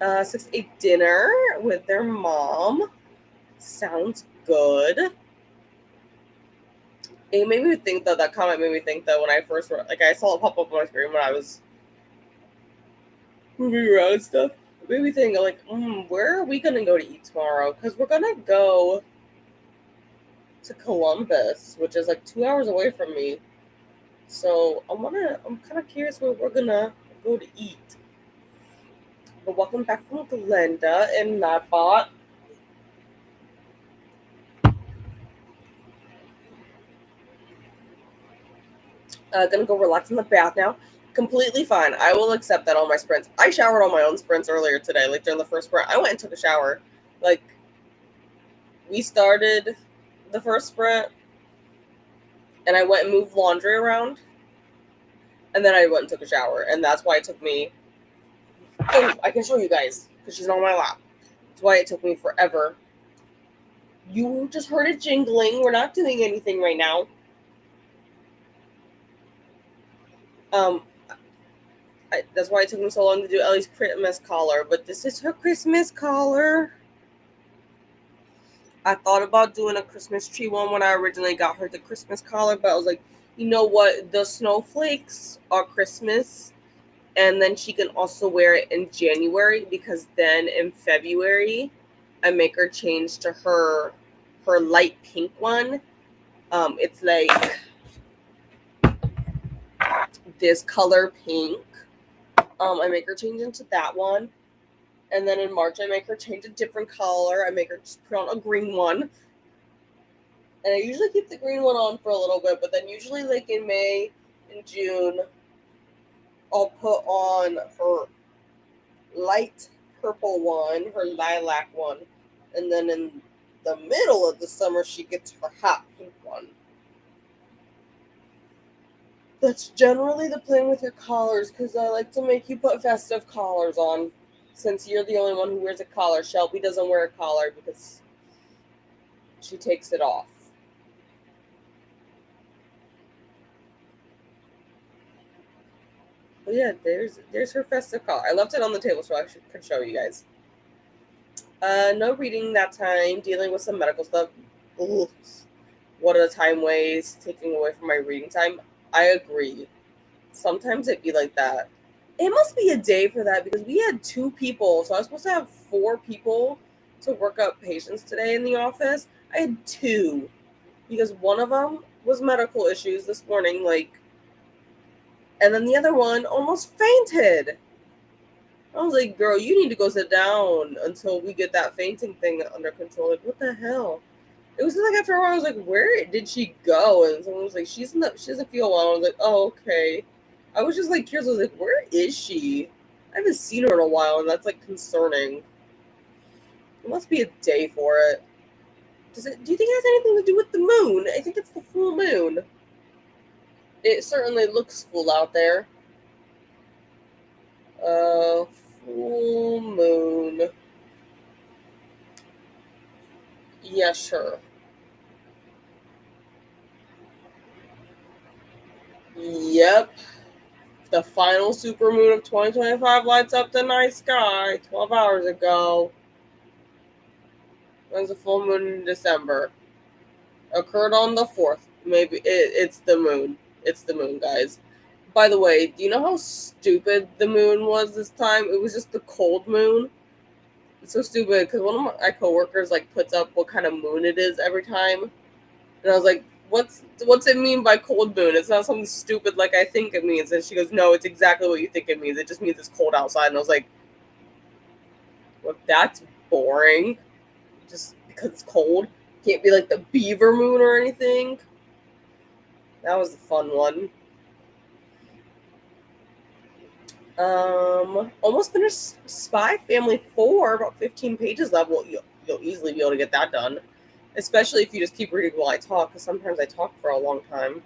6-8 dinner with their mom. Sounds good. It made me think though, that comment made me think that when I first like I saw it pop up on my screen when I was moving around stuff. It made me think like, where are we gonna go to eat tomorrow? Because we're gonna go to Columbus, which is like 2 hours away from me. So I'm kind of curious where we're gonna go to eat. But welcome back from Glenda and Nightbot. Gonna go relax in the bath now. Completely fine. I will accept that on my sprints. I showered on my own sprints earlier today, like during the first sprint. I went and took a shower. Like, we started the first sprint, and I went and moved laundry around, and then I went and took a shower, and that's why it took me. Oh, I can show you guys because she's on my lap. That's why it took me forever. You just heard it jingling. We're not doing anything right now. That's why it took me so long to do Ellie's Christmas collar, but this is her Christmas collar. I thought about doing a Christmas tree one when I originally got her the Christmas collar, but I was like, you know what? The snowflakes are Christmas, and then she can also wear it in January, because then in February, I make her change to her light pink one. It's like this color pink. I make her change into that one. And then in March, I make her change a different color. I make her just put on a green one. And I usually keep the green one on for a little bit, but then usually like in May and June, I'll put on her light purple one, her lilac one, and then in the middle of the summer, she gets her hot pink one. That's generally the plan with your collars, because I like to make you put festive collars on. Since you're the only one who wears a collar, Shelby doesn't wear a collar because she takes it off. But yeah, there's her festive collar. I left it on the table so I could show you guys. No reading that time, dealing with some medical stuff. Ugh. What a time waste, taking away from my reading time. I agree. Sometimes it be like that. It must be a day for that because we had 2 people. So I was supposed to have 4 people to work up patients today in the office. I had 2 because one of them was medical issues this morning, and then the other one almost fainted. I was like, girl, you need to go sit down until we get that fainting thing under control. Like, what the hell? It was like after a while, I was like, where did she go? And someone was like, she doesn't feel well. I was like, oh, okay. I was just like curious. I was like, where is she? I haven't seen her in a while, and that's like concerning. It must be a day for it. Do you think it has anything to do with the moon? I think it's the full moon. It certainly looks full out there. Uh, Full moon. Yeah, sure. Yep. The final supermoon of 2025 lights up the night sky 12 hours ago. There's a full moon in December. Occurred on the 4th. It's the moon. It's the moon, guys. By the way, do you know how stupid the moon was this time? It was just the cold moon. It's so stupid because one of my coworkers like puts up what kind of moon it is every time, and I was like, "What's it mean by cold moon? It's not something stupid like I think it means." And she goes, "No, it's exactly what you think it means. It just means it's cold outside." And I was like, "Well, that's boring. Just because it's cold, can't be like the beaver moon or anything." That was a fun one. Almost finished Spy Family 4, about 15 pages left. Well, you'll easily be able to get that done, especially if you just keep reading while I talk, because sometimes I talk for a long time.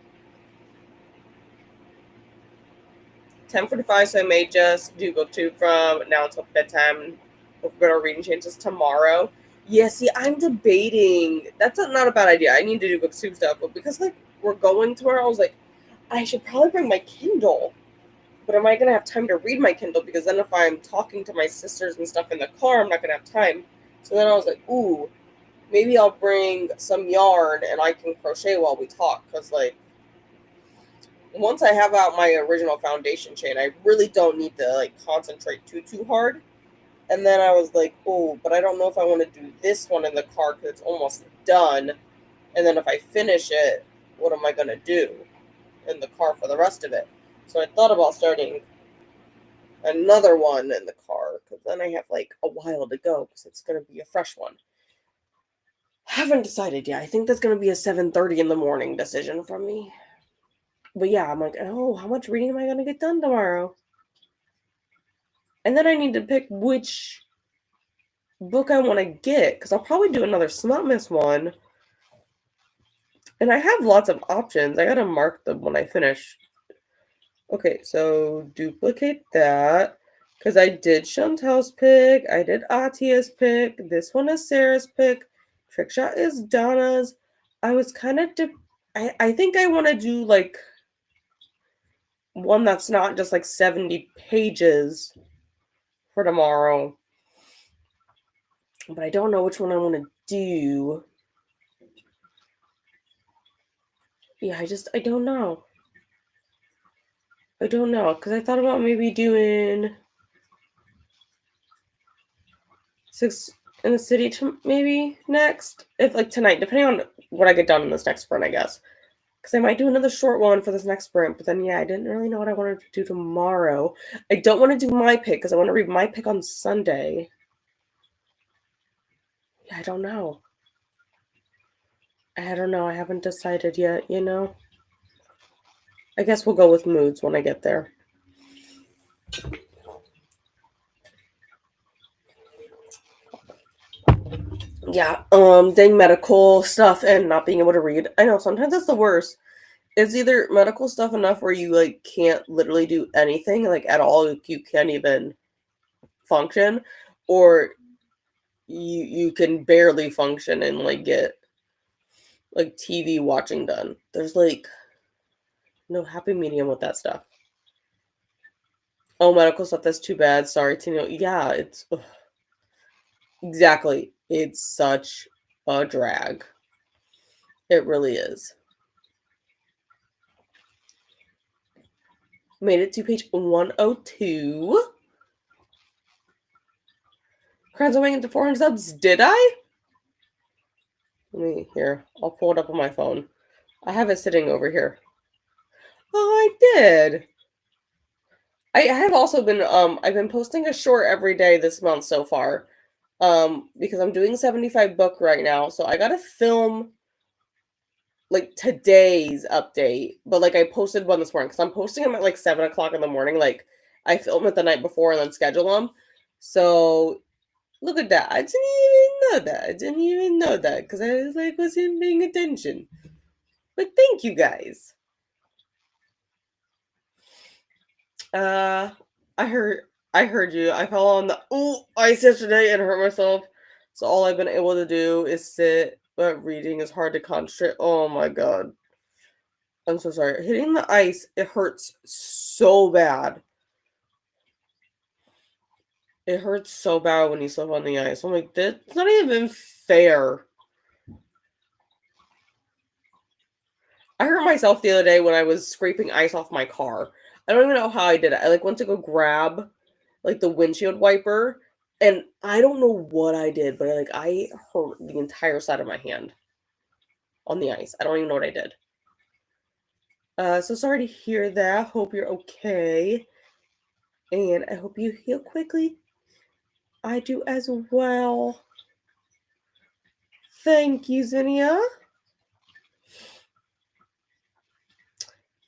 10:45, so I may just do booktube from now until bedtime. Hope better reading chances tomorrow. Yeah, see, I'm debating. That's not a bad idea. I need to do booktube stuff, but because like we're going tomorrow, I was like, I should probably bring my Kindle. But am I going to have time to read my Kindle? Because then if I'm talking to my sisters and stuff in the car, I'm not going to have time. So then I was like, ooh, maybe I'll bring some yarn and I can crochet while we talk. Because, like, once I have out my original foundation chain, I really don't need to, like, concentrate too hard. And then I was like, oh, but I don't know if I want to do this one in the car because it's almost done. And then if I finish it, what am I going to do in the car for the rest of it? So I thought about starting another one in the car because then I have like a while to go because it's going to be a fresh one. Haven't decided yet. I think that's going to be a 7:30 in the morning decision from me. But yeah, I'm like, oh, how much reading am I going to get done tomorrow? And then I need to pick which book I want to get because I'll probably do another Smut Miss one. And I have lots of options. I got to mark them when I finish. Okay, so duplicate that. Because I did Chantel's pick, I did Atia's pick, this one is Sarah's pick, Trickshot is Donna's. I was kind of, I think I want to do like one that's not just like 70 pages for tomorrow. But I don't know which one I want to do. Yeah, I don't know. I don't know, because I thought about maybe doing Six in the City maybe next, if like tonight, depending on what I get done in this next sprint, I guess. Because I might do another short one for this next sprint, but then yeah, I didn't really know what I wanted to do tomorrow. I don't want to do my pick because I want to read my pick on Sunday. I don't know. I don't know. I haven't decided yet, you know? I guess we'll go with moods when I get there. Yeah, dang medical stuff and not being able to read. I know sometimes that's the worst. It's either medical stuff enough where you like can't literally do anything like at all, like, you can't even function, or you can barely function and like get like TV watching done. There's like no happy medium with that stuff. Oh, medical stuff, that's too bad. Sorry, Tino. Yeah, it's ugh, exactly. It's such a drag. It really is. Made it to page 102. Crowns going into 400 subs. Did I? Let me here. I'll pull it up on my phone. I have it sitting over here. Oh, I did. I have also been I've been posting a short every day this month so far. Because I'm doing 75 book right now. So I gotta film like today's update. But like I posted one this morning because I'm posting them at like 7 o'clock in the morning. Like I film it the night before and then schedule them. So look at that. I didn't even know that. I didn't even know that because I was like wasn't paying attention. But thank you guys. Uh, I heard you. I fell on the ice yesterday and hurt myself. So all I've been able to do is sit, but reading is hard to concentrate. Oh my god. I'm so sorry. Hitting the ice, it hurts so bad. It hurts so bad when you slip on the ice. I'm like, that's not even fair. I hurt myself the other day when I was scraping ice off my car. I don't even know how I did it. I like went to go grab like the windshield wiper, and I don't know what I did, but I hurt the entire side of my hand on the ice. I don't even know what I did. So sorry to hear that. Hope you're okay, and I hope you heal quickly. I do as well. Thank you, Zinnia.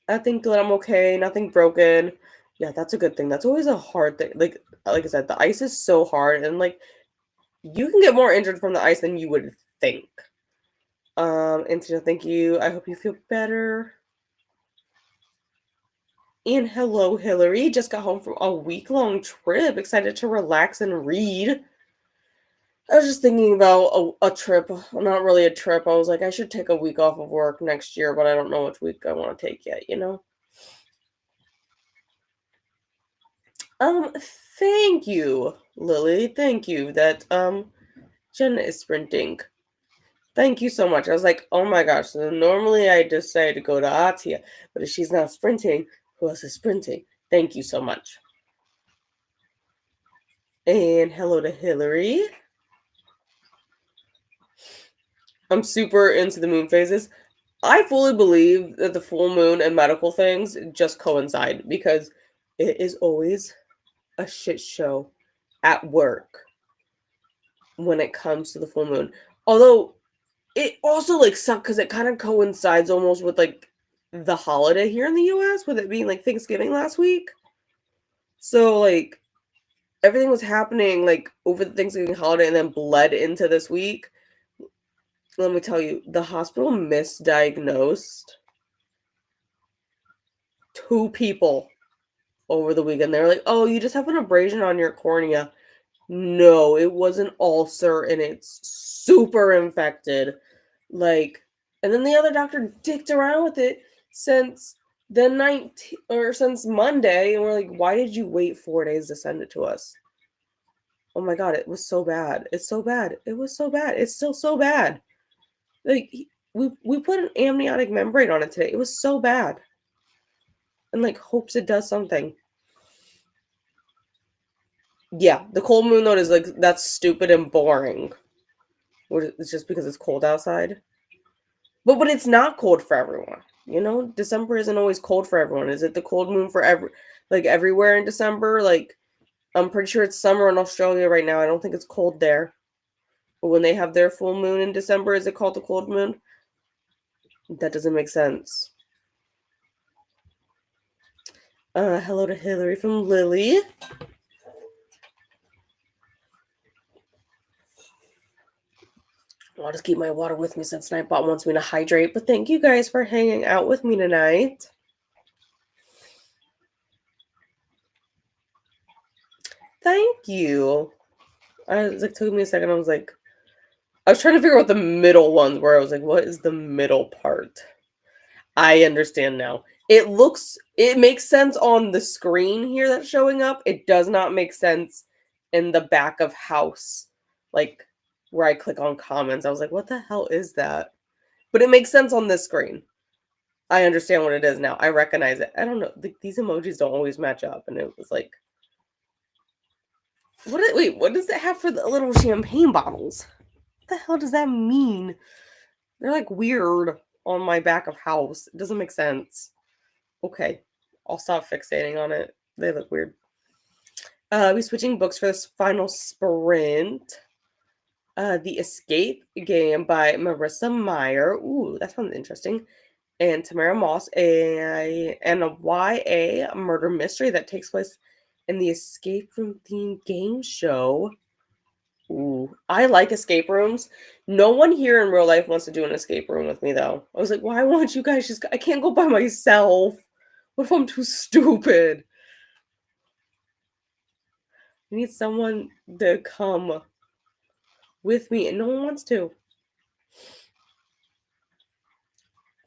I think that I'm okay. Nothing broken. Yeah, that's a good thing. That's always a hard thing. Like I said, the ice is so hard, and like you can get more injured from the ice than you would think. And so thank you. I hope you feel better. And hello, Hillary. Just got home from a week-long trip. Excited to relax and read. I was just thinking about a trip. Not really a trip. I was like, I should take a week off of work next year, but I don't know which week I want to take yet, you know? Thank you, Lily. Thank you that, Jenna is sprinting. Thank you so much. I was like, oh my gosh. So normally I just say to go to Atia, but if she's not sprinting, who else is sprinting? Thank you so much. And hello to Hillary. I'm super into the moon phases. I fully believe that the full moon and medical things just coincide because it is always a shit show at work when it comes to the full moon. Although it also like sucks because it kind of coincides almost with like the holiday here in the US, with it being like Thanksgiving last week. So like everything was happening like over the Thanksgiving holiday and then bled into this week. Let me tell you, the hospital misdiagnosed 2 people over the weekend. They're like, oh, you just have an abrasion on your cornea. No, it was an ulcer and it's super infected. Like, and then the other doctor dicked around with it since the 19th or since Monday. And we're like, why did you wait 4 days to send it to us? Oh my God, it was so bad. It's so bad. It was so bad. It's still so bad. Like, we put an amniotic membrane on it today. It was so bad. And like hopes it does something. Yeah, the cold moon note is like that's stupid and boring. It's just because it's cold outside. But it's not cold for everyone. You know, December isn't always cold for everyone. Is it the cold moon for everywhere in December? Like I'm pretty sure it's summer in Australia right now. I don't think it's cold there. When they have their full moon in December, is it called the cold moon? That doesn't make sense. Hello to Hillary from Lily. I'll just keep my water with me since Nightbot wants me to hydrate. But thank you guys for hanging out with me tonight. Thank you. It took me a second. I was trying to figure out what the middle ones were. I was like, what is the middle part? I understand now. It makes sense on the screen here that's showing up. It does not make sense in the back of house, like where I click on comments. I was like, what the hell is that? But it makes sense on this screen. I understand what it is now. I recognize it. I don't know. These emojis don't always match up. And it was like, what does it have for the little champagne bottles? What the hell does that mean? They're like weird on my back of house. It doesn't make sense. Okay, I'll stop fixating on it. They look weird. We're switching books for this final sprint. The Escape game by Marissa Meyer. Ooh, that sounds interesting. And Tamara Moss, and a YA murder mystery that takes place in the escape room themed game show. Ooh, I like escape rooms. No one here in real life wants to do an escape room with me, though. I was like, why won't you guys just... I can't go by myself. What if I'm too stupid? I need someone to come with me, and no one wants to.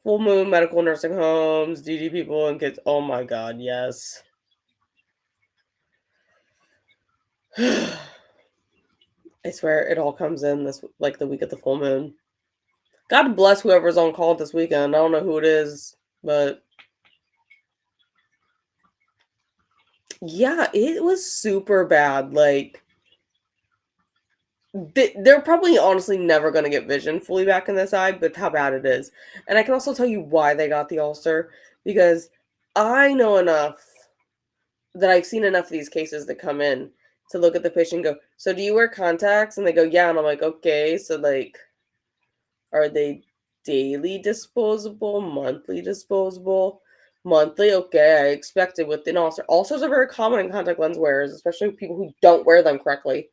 Full moon, medical nursing homes, DD people, and kids. Oh my god, yes. I swear it all comes in this, like, the week of the full moon. God bless whoever's on call this weekend. I don't know who it is, but yeah, it was super bad. Like, they're probably honestly never going to get vision fully back in this eye, but how bad it is. And I can also tell you why they got the ulcer, because I know enough that I've seen enough of these cases that come in to look at the patient and go, so do you wear contacts? And they go, yeah. And I'm like, okay, so like, are they daily disposable, monthly disposable? Monthly, okay, I expected with an ulcer. Ulcers are very common in contact lens wearers, especially people who don't wear them correctly.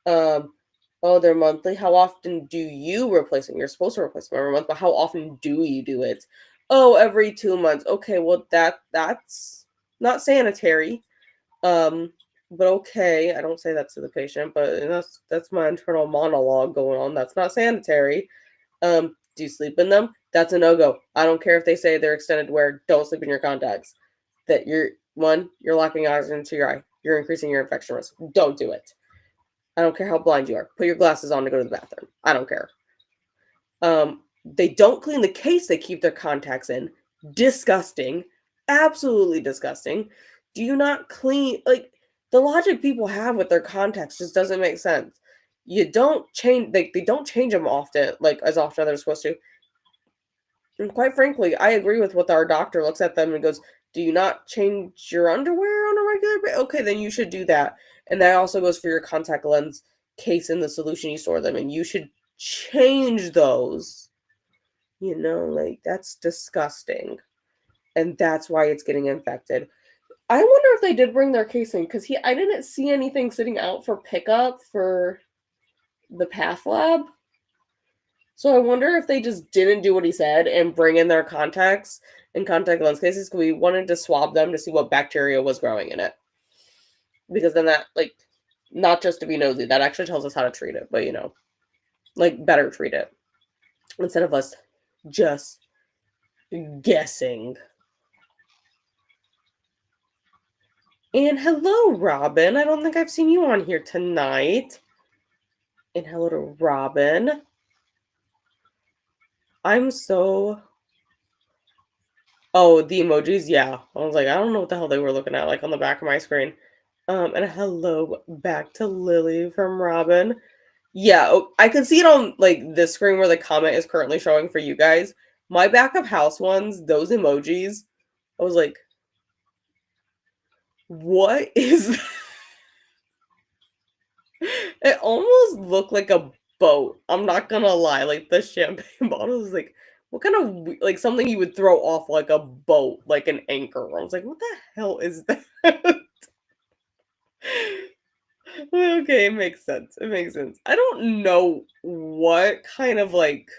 Oh, they're monthly. How often do you replace them? You're supposed to replace them every month, but how often do you do it? Oh, every 2 months. Okay, well that's not sanitary. But okay, I don't say that to the patient, but that's my internal monologue going on. That's not sanitary. Do you sleep in them? That's a no-go. I don't care if they say they're extended wear. Don't sleep in your contacts. That you're locking oxygen into your eye. You're increasing your infection risk. Don't do it. I don't care how blind you are. Put your glasses on to go to the bathroom. I don't care. They don't clean the case they keep their contacts in. Disgusting. Absolutely disgusting. Do you not clean, like, the logic people have with their contacts just doesn't make sense. You don't change, they don't change them often, like as often as they're supposed to. And quite frankly, I agree with what our doctor looks at them and goes, do you not change your underwear on a regular basis? Okay, then you should do that. And that also goes for your contact lens case and the solution you store them in. You should change those. You know, like, that's disgusting. And that's why it's getting infected. I wonder if they did bring their case in, because I didn't see anything sitting out for pickup for the path lab. So I wonder if they just didn't do what he said and bring in their contacts and contact lens cases, because we wanted to swab them to see what bacteria was growing in it. Because then that, like, not just to be nosy, that actually tells us how to treat it, but, you know, like, better treat it. Instead of us just guessing. And hello, Robin. I don't think I've seen you on here tonight. And hello to Robin. I'm so... Oh, the emojis? Yeah. I was like, I don't know what the hell they were looking at, like, on the back of my screen. And hello back to Lily from Robin. Yeah, I can see it on, like, this screen where the comment is currently showing for you guys. My back of house ones, those emojis, I was like, what is that? It almost looked like a boat. I'm not gonna lie. Like the champagne bottle is like, what kind of like something you would throw off like a boat, like an anchor? I was like, what the hell is that? Okay, it makes sense. It makes sense. I don't know what kind of like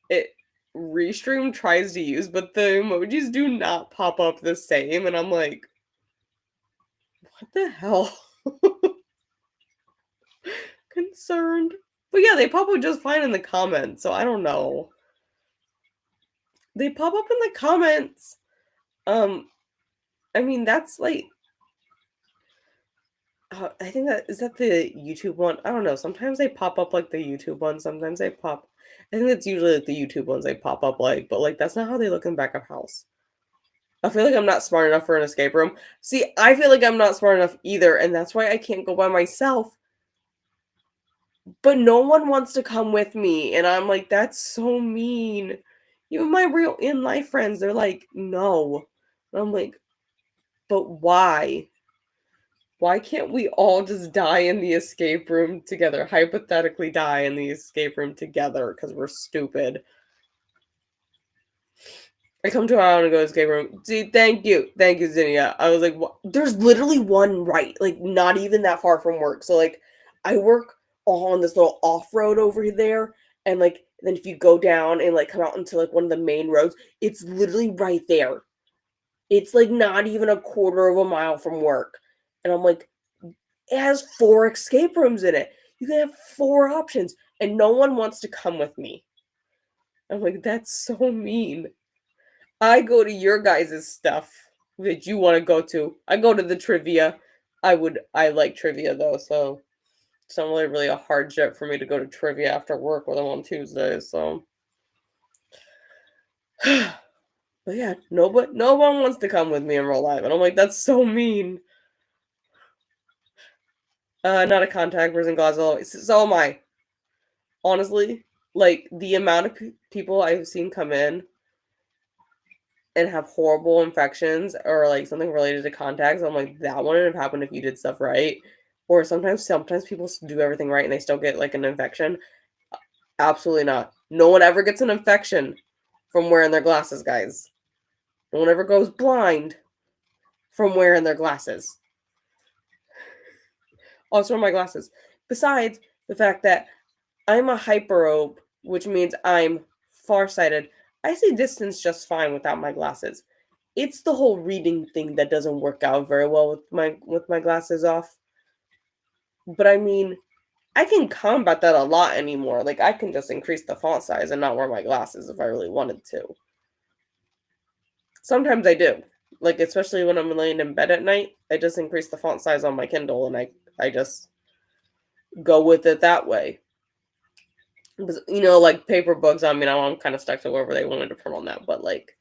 it Restream tries to use, but the emojis do not pop up the same, and I'm like, what the hell? Concerned. But yeah, they pop up just fine in the comments, so I don't know. They pop up in the comments. I mean that's like I think that is that the YouTube one. I don't know. Sometimes they pop up like the YouTube one. Sometimes they pop. I think it's usually like the YouTube ones they pop up like, but like that's not how they look in back of house. I feel like I'm not smart enough for an escape room. See, I feel like I'm not smart enough either, and that's why I can't go by myself. But no one wants to come with me, and I'm like, that's so mean. Even my real in life friends, they're like, no. And I'm like, but why? Why can't we all just die in the escape room together? Hypothetically die in the escape room together because we're stupid. I come to our own and go to escape room. See, thank you. Thank you, Zinnia. I was like, what? There's literally one right, like not even that far from work. So like I work on this little off-road over there. And like then if you go down and like come out into like one of the main roads, it's literally right there. It's like not even a quarter of a mile from work. And I'm like, it has 4 escape rooms in it. You can have 4 options, and no one wants to come with me. I'm like, that's so mean. I go to your guys' stuff that you want to go to. I go to the trivia. I like trivia though, so it's not really a hardship for me to go to trivia after work with them on Tuesdays, so but yeah, no one wants to come with me in real life. And I'm like, that's so mean. Not a contact person, glasses. So am I. Honestly, like the amount of people I've seen come in and have horrible infections or like something related to contacts, I'm like, that wouldn't have happened if you did stuff right. Or sometimes people do everything right and they still get like an infection. Absolutely not. No one ever gets an infection from wearing their glasses, guys. No one ever goes blind from wearing their glasses. Also, my glasses. Besides the fact that I'm a hyperope, which means I'm farsighted. I see distance just fine without my glasses. It's the whole reading thing that doesn't work out very well with my glasses off. But I mean, I can combat that a lot anymore. Like I can just increase the font size and not wear my glasses if I really wanted to. Sometimes I do. Like especially when I'm laying in bed at night, I just increase the font size on my Kindle and I just go with it that way. Because, like paper books, I mean, I'm kind of stuck to wherever they wanted to print on that, but like,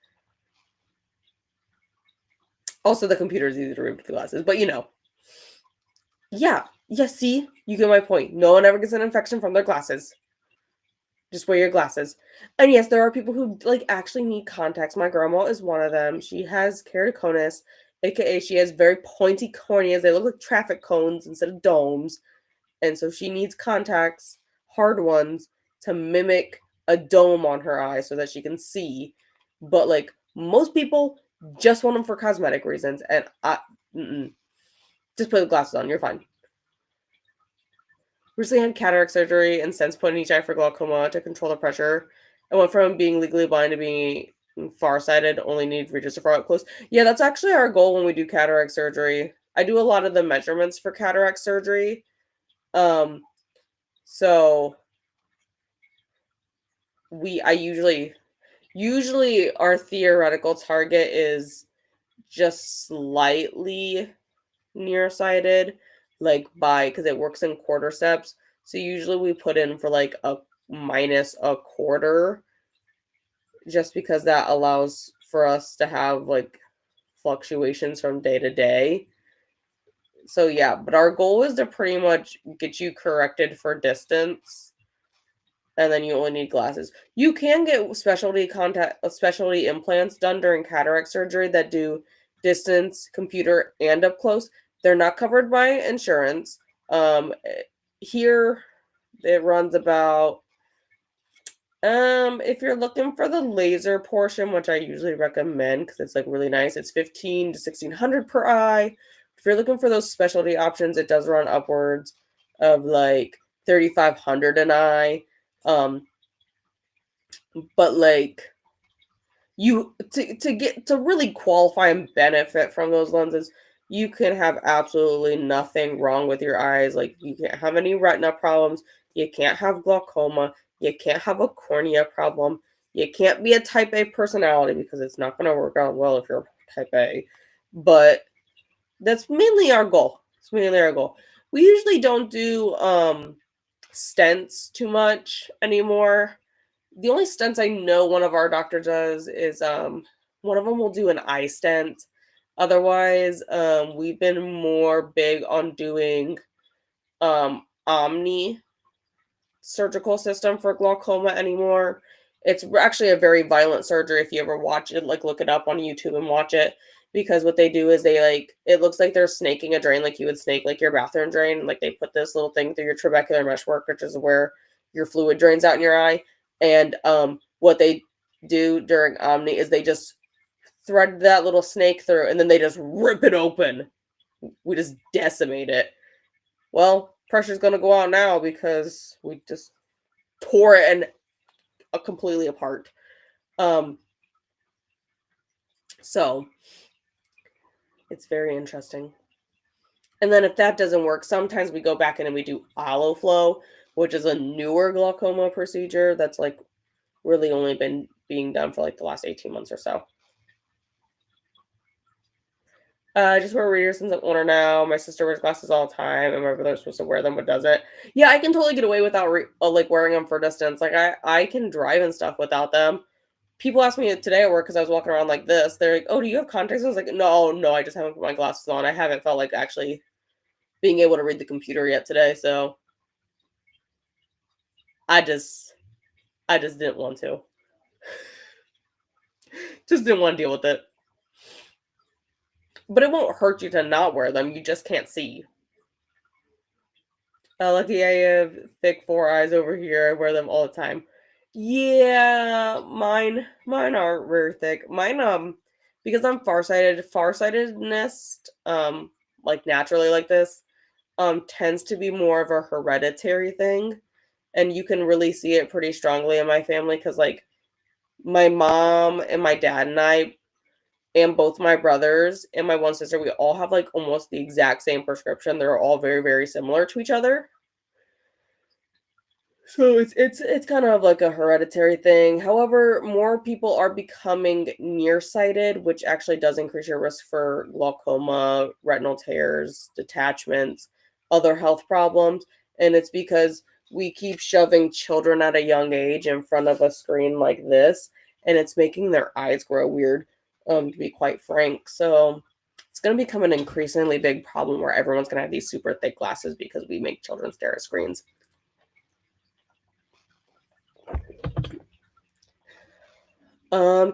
also the computer is easy to read with the glasses, but yeah, see, you get my point. No one ever gets an infection from their glasses. Just wear your glasses. And yes, there are people who like actually need contacts. My grandma is one of them. She has keratoconus, aka she has very pointy corneas. They look like traffic cones instead of domes. And so she needs contacts, hard ones, to mimic a dome on her eye so that she can see. But like most people just want them for cosmetic reasons, and just put the glasses on. You're fine. Recently had cataract surgery and since put in each eye for glaucoma to control the pressure. I went from being legally blind to being farsighted, only need readers to far up close. Yeah, that's actually our goal when we do cataract surgery. I do a lot of the measurements for cataract surgery. So I usually our theoretical target is just slightly nearsighted, like because it works in quarter steps. So usually we put in for like a minus a quarter, just because that allows for us to have like fluctuations from day to day. So yeah, but our goal is to pretty much get you corrected for distance, and then you only need glasses. You can get specialty implants done during cataract surgery that do distance, computer, and up close. They're not covered by insurance. Here, It runs about if you're looking for the laser portion, which I usually recommend because it's like really nice, it's 15 to 1600 per eye. If you're looking for those specialty options, it does run upwards of like 3500 an eye. But like you to get to really qualify and benefit from those lenses, you can have absolutely nothing wrong with your eyes. Like you can't have any retina problems, you can't have glaucoma, you can't have a cornea problem, you can't be a type A personality because it's not going to work out well if you're type A. But that's mainly our goal. It's mainly our goal. We usually don't do stents too much anymore. The only stents I know one of our doctors does is one of them will do an eye stent. Otherwise, we've been more big on doing Omni surgical system for glaucoma anymore. It's actually a very violent surgery if you ever watch it, like look it up on YouTube and watch it. Because what they do is they like it looks like they're snaking a drain like you would snake like your bathroom drain. Like they put this little thing through your trabecular meshwork, which is where your fluid drains out in your eye. And what they do during Omni is they just thread that little snake through and then they just rip it open. We just decimate it. Well, pressure's gonna go out now because we just tore it and completely apart. So it's very interesting. And then if that doesn't work, sometimes we go back in and we do Aloflow, which is a newer glaucoma procedure that's like really only been being done for like the last 18 months or so. I just wear readers since I'm older now. My sister wears glasses all the time, and my brother's supposed to wear them but doesn't. Yeah, I can totally get away without like wearing them for distance. Like I can drive and stuff without them. People asked me today at work because I was walking around like this. They're like, "Oh, do you have contacts?" I was like, "No, I just haven't put my glasses on. I haven't felt like actually being able to read the computer yet today." So I just didn't want to. Just didn't want to deal with it. But it won't hurt you to not wear them. You just can't see. Lucky I have thick four eyes over here. I wear them all the time. Yeah, mine aren't very thick. Mine because I'm farsightedness like naturally like this tends to be more of a hereditary thing, and you can really see it pretty strongly in my family cuz like my mom and my dad and I and both my brothers and my one sister, we all have like almost the exact same prescription. They're all very, very similar to each other. So it's kind of like a hereditary thing. However, more people are becoming nearsighted, which actually does increase your risk for glaucoma, retinal tears, detachments, other health problems. And it's because we keep shoving children at a young age in front of a screen like this, and it's making their eyes grow weird, to be quite frank. So it's going to become an increasingly big problem where everyone's going to have these super thick glasses because we make children stare at screens.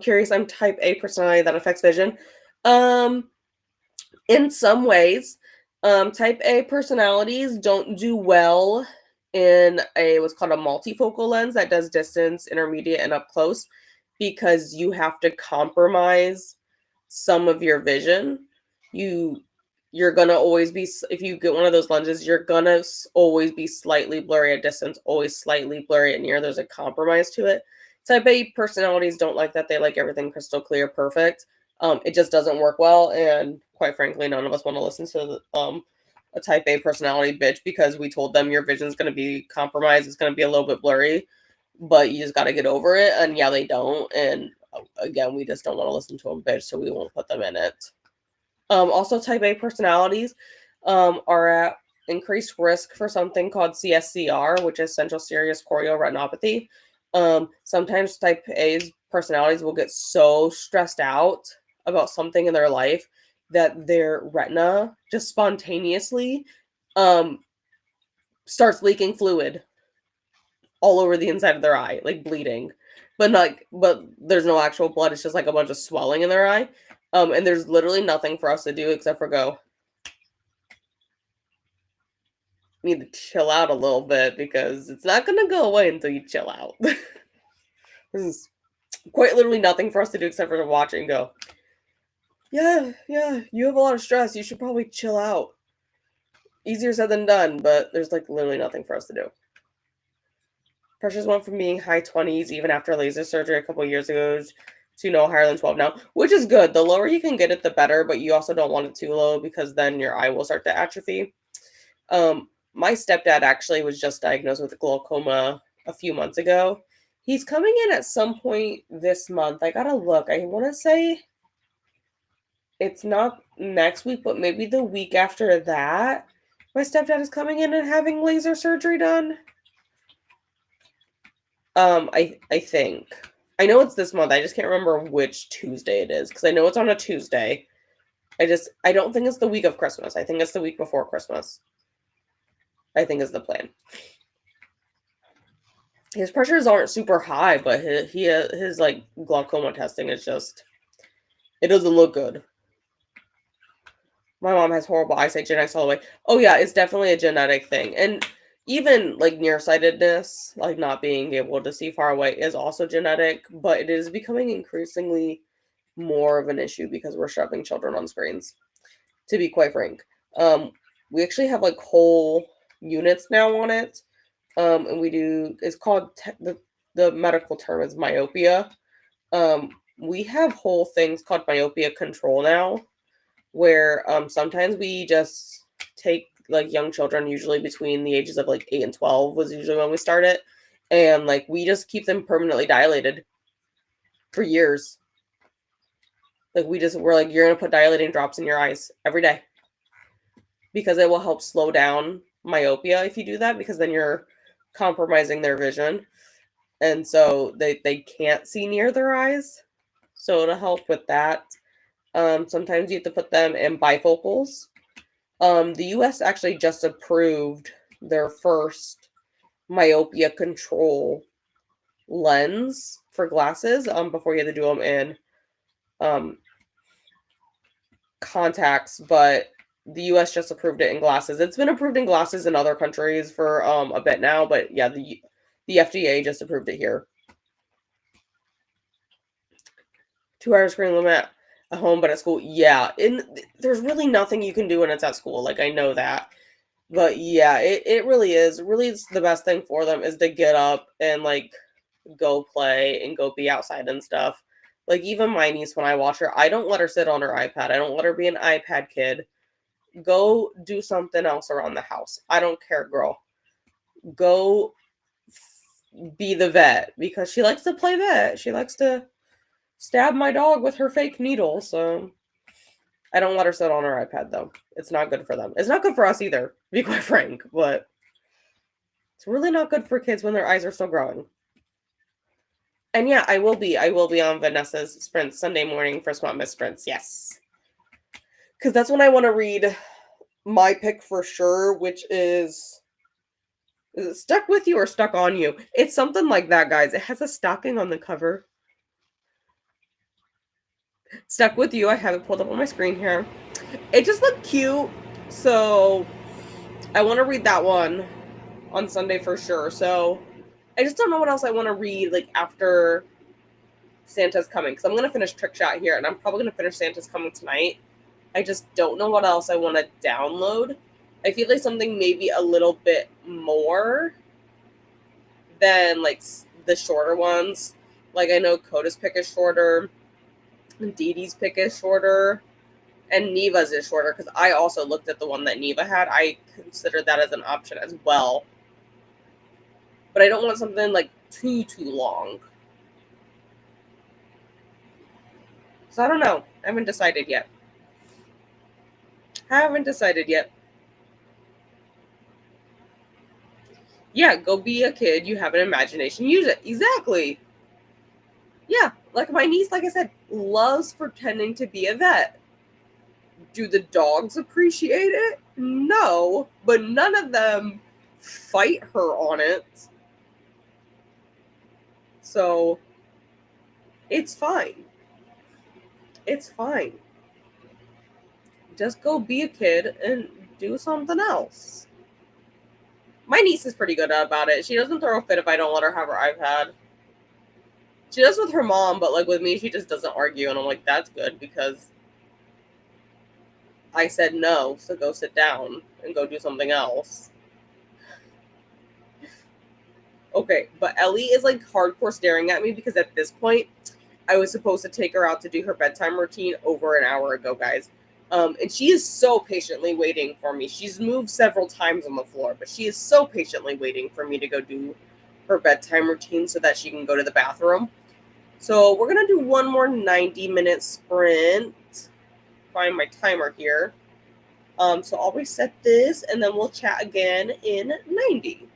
Curious, I'm type A personality that affects vision. Um, in some ways, type A personalities don't do well in a what's called a multifocal lens that does distance, intermediate, and up close because you have to compromise some of your vision. You're gonna always be if you get one of those lenses, you're gonna always be slightly blurry at distance, always slightly blurry at near. There's a compromise to it. Type A personalities don't like that. They like everything crystal clear, perfect. It just doesn't work well, and quite frankly, none of us want to listen to a type A personality bitch because we told them your vision's going to be compromised. It's going to be a little bit blurry, but you just got to get over it. And yeah, they don't. And again, we just don't want to listen to them bitch, so we won't put them in it. Also, type A personalities are at increased risk for something called CSCR, which is central serous chorioretinopathy. Sometimes type A's personalities will get so stressed out about something in their life that their retina just spontaneously starts leaking fluid all over the inside of their eye, like bleeding. But there's no actual blood, it's just like a bunch of swelling in their eye. And there's literally nothing for us to do except for go, need to chill out a little bit because it's not going to go away until you chill out. There's quite literally nothing for us to do except for to watch it and go, yeah, you have a lot of stress. You should probably chill out. Easier said than done, but there's like literally nothing for us to do. Pressures went from being high 20s even after laser surgery a couple of years ago to no higher than 12 now, which is good. The lower you can get it, the better, but you also don't want it too low because then your eye will start to atrophy. My stepdad actually was just diagnosed with glaucoma a few months ago. He's coming in at some point this month. I gotta look. I want to say it's not next week, but maybe the week after that. My stepdad is coming in and having laser surgery done. I think. I know it's this month. I just can't remember which Tuesday it is because I know it's on a Tuesday. I don't think it's the week of Christmas. I think it's the week before Christmas. I think is the plan. His pressures aren't super high, but his like glaucoma testing is just it doesn't look good. My mom has horrible eyesight genetics all the way. Oh yeah, it's definitely a genetic thing. And even like nearsightedness, like not being able to see far away is also genetic, but it is becoming increasingly more of an issue because we're shoving children on screens, to be quite frank. We actually have like whole units now on it. And we do, it's called, the medical term is myopia. We have whole things called myopia control now, where sometimes we just take like young children, usually between the ages of like 8 and 12 was usually when we start it, and like we just keep them permanently dilated for years. Like we're like, you're gonna put dilating drops in your eyes every day because it will help slow down myopia if you do that, because then you're compromising their vision, and so they can't see near their eyes, so it'll help with that. Sometimes you have to put them in bifocals. The US actually just approved their first myopia control lens for glasses before you had to do them in contacts, but the US just approved it in glasses. It's been approved in glasses in other countries for a bit now, but yeah, the FDA just approved it here. 2 hour screen limit at home, but at school, yeah. And there's really nothing you can do when it's at school. Like, I know that. But yeah, it really is. Really, it's the best thing for them is to get up and like go play and go be outside and stuff. Like even my niece, when I watch her, I don't let her sit on her iPad. I don't let her be an iPad kid. Go do something else around the house. I don't care, girl. Go be the vet because she likes to play vet. She likes to stab my dog with her fake needle. So I don't let her sit on her iPad though. It's not good for them. It's not good for us either, to be quite frank, but it's really not good for kids when their eyes are still growing. And yeah, I will be on Vanessa's sprints Sunday morning for Swap Miss sprints. Yes. Because that's when I want to read my pick for sure, which is it Stuck With You or Stuck on You? It's something like that, guys. It has a stocking on the cover. Stuck With You. I have it pulled up on my screen here. It just looked cute. So I want to read that one on Sunday for sure. So I just don't know what else I want to read like after Santa's Coming, because I'm going to finish Trick Shot here, and I'm probably going to finish Santa's Coming tonight. I just don't know what else I want to download. I feel like something maybe a little bit more than like the shorter ones. Like I know Coda's pick is shorter, and Dee Dee's pick is shorter, and Neva's is shorter, because I also looked at the one that Neva had. I considered that as an option as well. But I don't want something like too long. So I don't know. I haven't decided yet. Yeah, go be a kid. You have an imagination. Use it. Exactly. Yeah, like my niece, like I said, loves pretending to be a vet. Do the dogs appreciate it? No, but none of them fight her on it. So it's fine. It's fine. Just go be a kid and do something else. My niece is pretty good about it. She doesn't throw a fit if I don't let her have her iPad. She does with her mom, but like with me, she just doesn't argue, and I'm like, that's good because I said no, so go sit down and go do something else. Okay, but Ellie is like hardcore staring at me because at this point, I was supposed to take her out to do her bedtime routine over an hour ago, guys. And she is so patiently waiting for me. She's moved several times on the floor, but she is so patiently waiting for me to go do her bedtime routine so that she can go to the bathroom. So we're gonna do one more 90-minute sprint. Find my timer here. So I'll reset this and then we'll chat again in 90.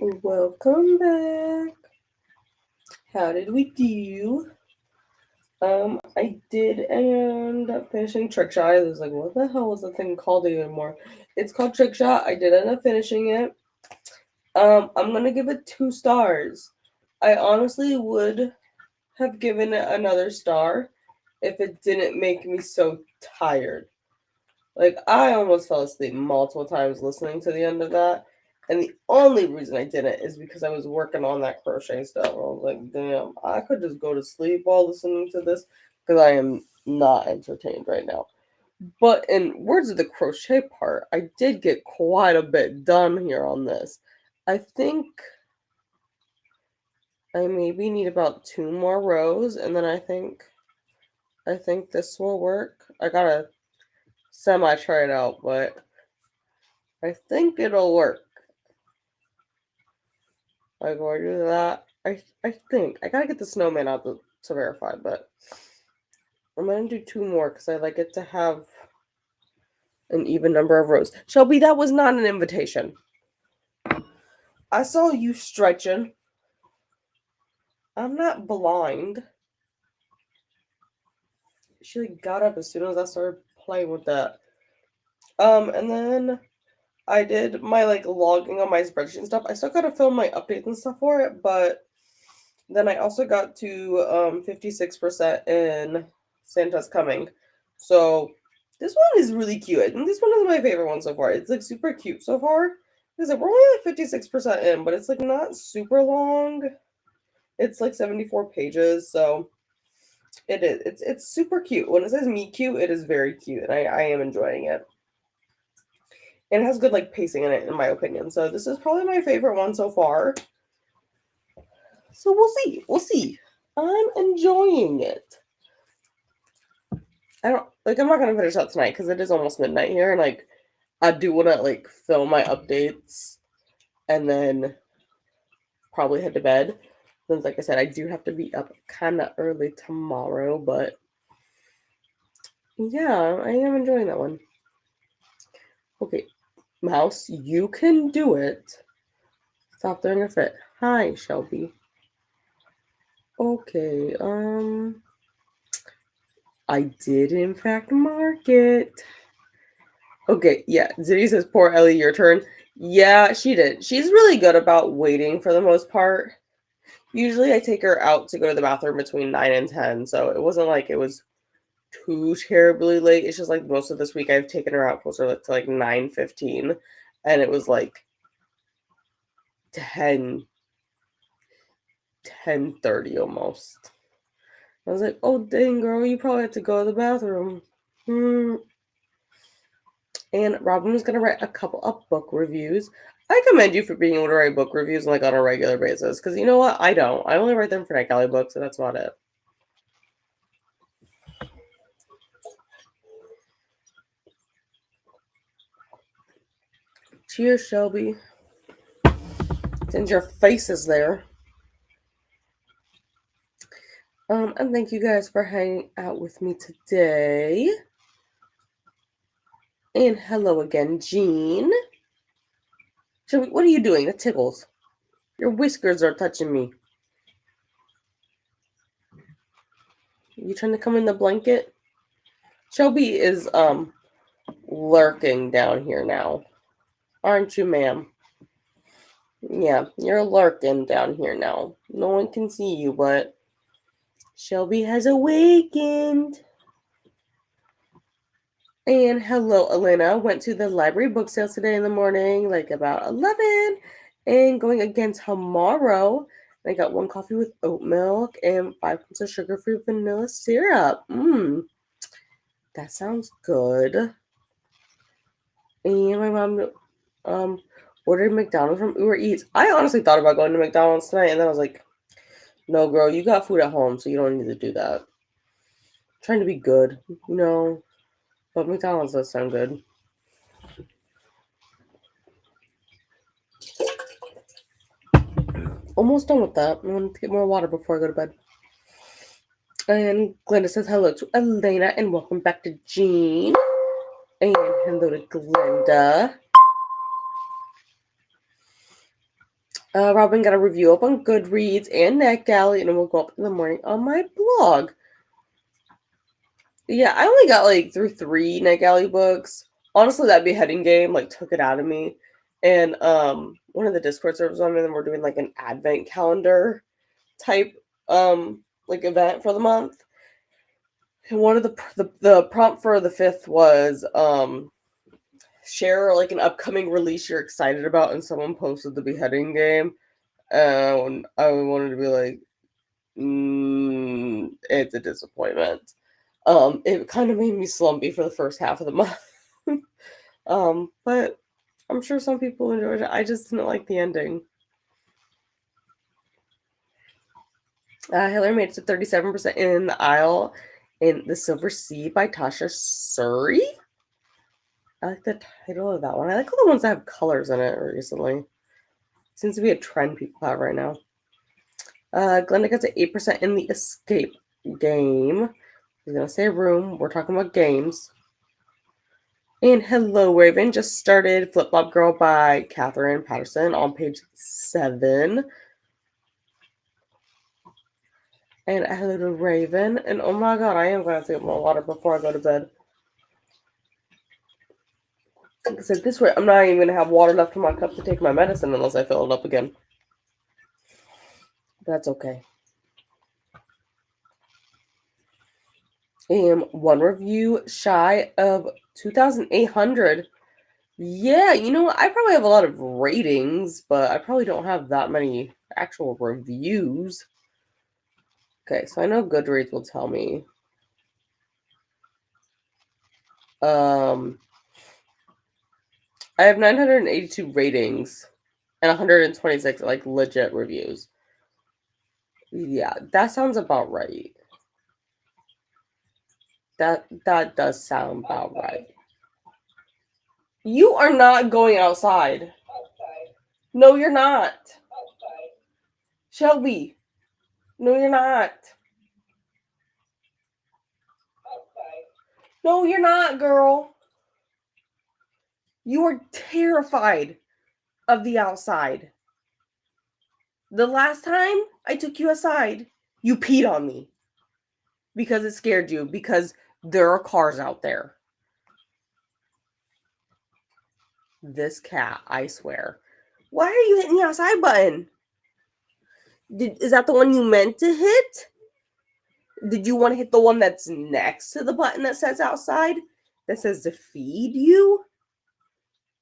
Welcome back. How did we do? I did end up finishing Trick Shot. I was like, what the hell was the thing called anymore? It's called Trick Shot. I did end up finishing it. I'm gonna give it 2 stars. I honestly would have given it another star if it didn't make me so tired. Like, I almost fell asleep multiple times listening to the end of that. And the only reason I didn't is because I was working on that crochet stuff. I was like, damn, I could just go to sleep while listening to this because I am not entertained right now. But in words of the crochet part, I did get quite a bit done here on this. I think I maybe need about 2 more rows, and then I think this will work. I gotta semi try it out, but I think it'll work. I go do that. I think I gotta get the snowman out to verify, but I'm gonna do 2 more because I like it to have an even number of rows. Shelby, that was not an invitation. I saw you stretching. I'm not blind. She like got up as soon as I started playing with that. And then I did my like logging on my spreadsheet and stuff. I still gotta film my updates and stuff for it, but then I also got to 56% in Santa's Coming. So this one is really cute. I think this one is my favorite one so far. It's like super cute so far. Because we're only like 56% in, but it's like not super long. It's like 74 pages, so it is. It's super cute. When it says meet cute, it is very cute, and I am enjoying it. And it has good like pacing in it, in my opinion. So this is probably my favorite one so far. So we'll see. We'll see. I'm enjoying it. I'm not gonna finish that tonight because it is almost midnight here, and like I do want to like film my updates and then probably head to bed. Since like I said, I do have to be up kind of early tomorrow, but yeah, I am enjoying that one. Okay, Mouse, you can do it. Stop throwing a fit. Hi, Shelby. Okay, I did in fact mark it. Okay, yeah. Ziddy says, poor Ellie, your turn. Yeah, she did. She's really good about waiting for the most part. Usually I take her out to go to the bathroom between 9 and 10, so it wasn't like it was too terribly late. It's just like most of this week I've taken her out closer to like 9:15, and it was like 10:30 almost. I was like, oh dang girl, you probably have to go to the bathroom. And Robin was gonna write a couple of book reviews. I commend you for being able to write book reviews like on a regular basis, because you know what? I don't. I only write them for NetGalley books, and that's about it. Cheers, Shelby. Since your face is there. And thank you guys for hanging out with me today. And hello again, Jean. Shelby, what are you doing? That tickles. Your whiskers are touching me. You trying to come in the blanket? Shelby is lurking down here now. Aren't you, ma'am? Yeah, you're lurking down here now. No one can see you, but Shelby has awakened. And hello, Elena. Went to the library book sale today in the morning, like about 11, and going again tomorrow. I got 1 coffee with oat milk and 5 cups of sugar-free vanilla syrup. That sounds good. And my mom ordered McDonald's from Uber Eats. I honestly thought about going to McDonald's tonight, and then I was like, no, girl, you got food at home, so you don't need to do that. I'm trying to be good, but McDonald's does sound good. Almost done with that. I'm going to get more water before I go to bed. And Glenda says hello to Elena and welcome back to Jean. And hello to Glenda. Robin got a review up on Goodreads and NetGalley, and it will go up in the morning on my blog. Yeah, I only got like through 3 NetGalley books. Honestly, that beheading game like took it out of me. And one of the Discord servers I'm in, we're doing like an advent calendar type like event for the month. And one of the prompt for the 5th was share like an upcoming release you're excited about, and someone posted the beheading game. And I wanted to be like, it's a disappointment. It kind of made me slumpy for the first half of the month. But I'm sure some people enjoyed it. I just didn't like the ending. Hillary made it to 37% in the aisle in The Silver Sea by Tasha Suri. I like the title of that one. I like all the ones that have colors in it recently. Seems to be a trend people have right now. Glenda gets an 8% in the Escape game. He's going to say room. We're talking about games. And Hello Raven just started Flip Flop Girl by Katherine Patterson on page 7. And hello to Raven. And oh my god, I am going to take more water before I go to bed. Like I said, this way I'm not even going to have water left in my cup to take my medicine unless I fill it up again. That's okay. I am 1 review shy of 2,800. Yeah, you know what? I probably have a lot of ratings, but I probably don't have that many actual reviews. Okay, so I know Goodreads will tell me. I have 982 ratings and 126 like legit reviews. Yeah, that sounds about right. That does sound about right. You are not going outside. No, you're not. Shelby. No, you're not. No, you're not, girl. You are terrified of the outside. The last time I took you aside, you peed on me because it scared you, because there are cars out there. This cat, I swear. Why are you hitting the outside button? Is that the one you meant to hit? Did you want to hit the one that's next to the button that says outside? That says to feed you?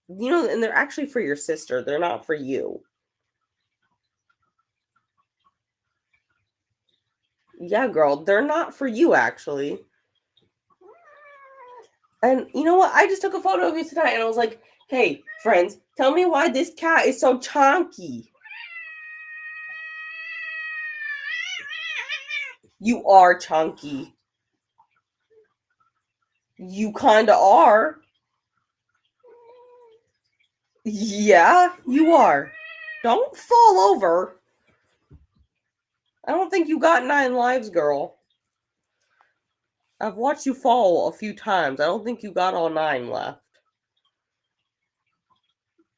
You know, and they're actually for your sister. They're not for you. Yeah, girl, they're not for you, actually. And you know what? I just took a photo of you tonight and I was like, hey, friends, tell me why this cat is so chonky. You are chunky. You kind of are. Yeah, you are. Don't fall over. I don't think you got 9 lives, girl. I've watched you fall a few times. I don't think you got all 9 left.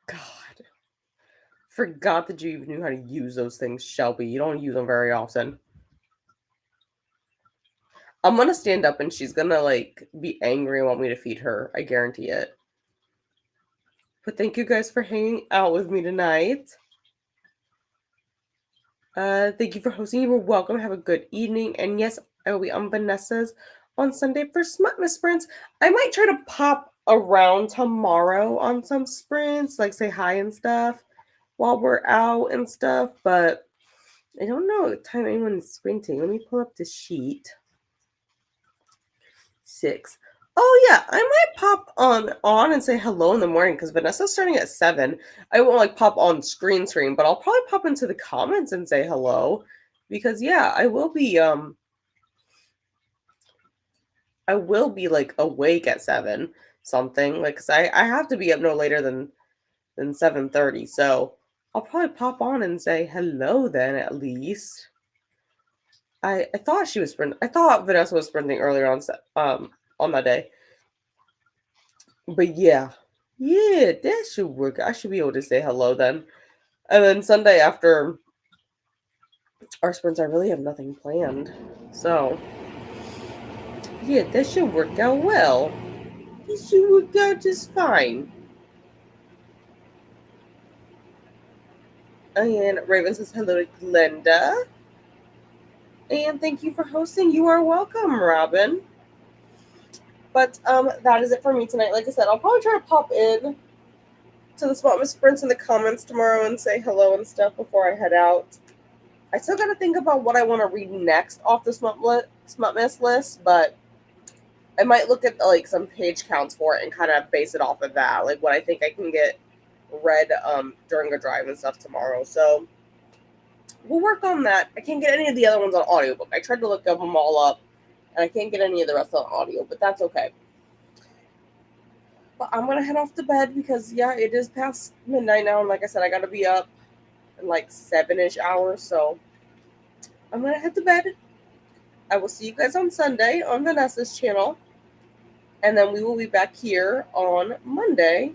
God. Forgot that you even knew how to use those things, Shelby. You don't use them very often. I'm gonna stand up and she's gonna like be angry and want me to feed her. I guarantee it. But thank you guys for hanging out with me tonight. Thank you for hosting. You were welcome. Have a good evening. And yes, I will be on Vanessa's on Sunday for Smutmas sprints. I might try to pop around tomorrow on some sprints, like say hi and stuff while we're out and stuff. But I don't know what time anyone is sprinting. Let me pull up the sheet. 6. Oh yeah, I might pop on and say hello in the morning because Vanessa's starting at 7. I won't like pop on screen, but I'll probably pop into the comments and say hello because yeah, I will be like awake at 7 something, like cuz I have to be up no later than 7:30. So I'll probably pop on and say hello then at least. I thought she was sprinting. I thought Vanessa was sprinting earlier on that day. But yeah, that should work. I should be able to say hello then. And then Sunday after our sprints, I really have nothing planned. So, yeah, that should work out well. This should work out just fine. And Raven says hello to Glenda. And thank you for hosting. You are welcome, Robin. But that is it for me tonight. Like I said, I'll probably try to pop in to the Smart Sprints in the comments tomorrow and say hello and stuff before I head out. I still got to think about what I want to read next off the Smut Miss list, but I might look at like some page counts for it and kind of base it off of that, like what I think I can get read during a drive and stuff tomorrow. So we'll work on that. I can't get any of the other ones on audiobook. I tried to look them all up, and I can't get any of the rest on audio, but that's okay. But I'm gonna head off to bed because it is past midnight now, and like I said, I gotta be up in like 7-ish hours, so I'm gonna head to bed. I will see you guys on Sunday on Vanessa's channel, and then we will be back here on Monday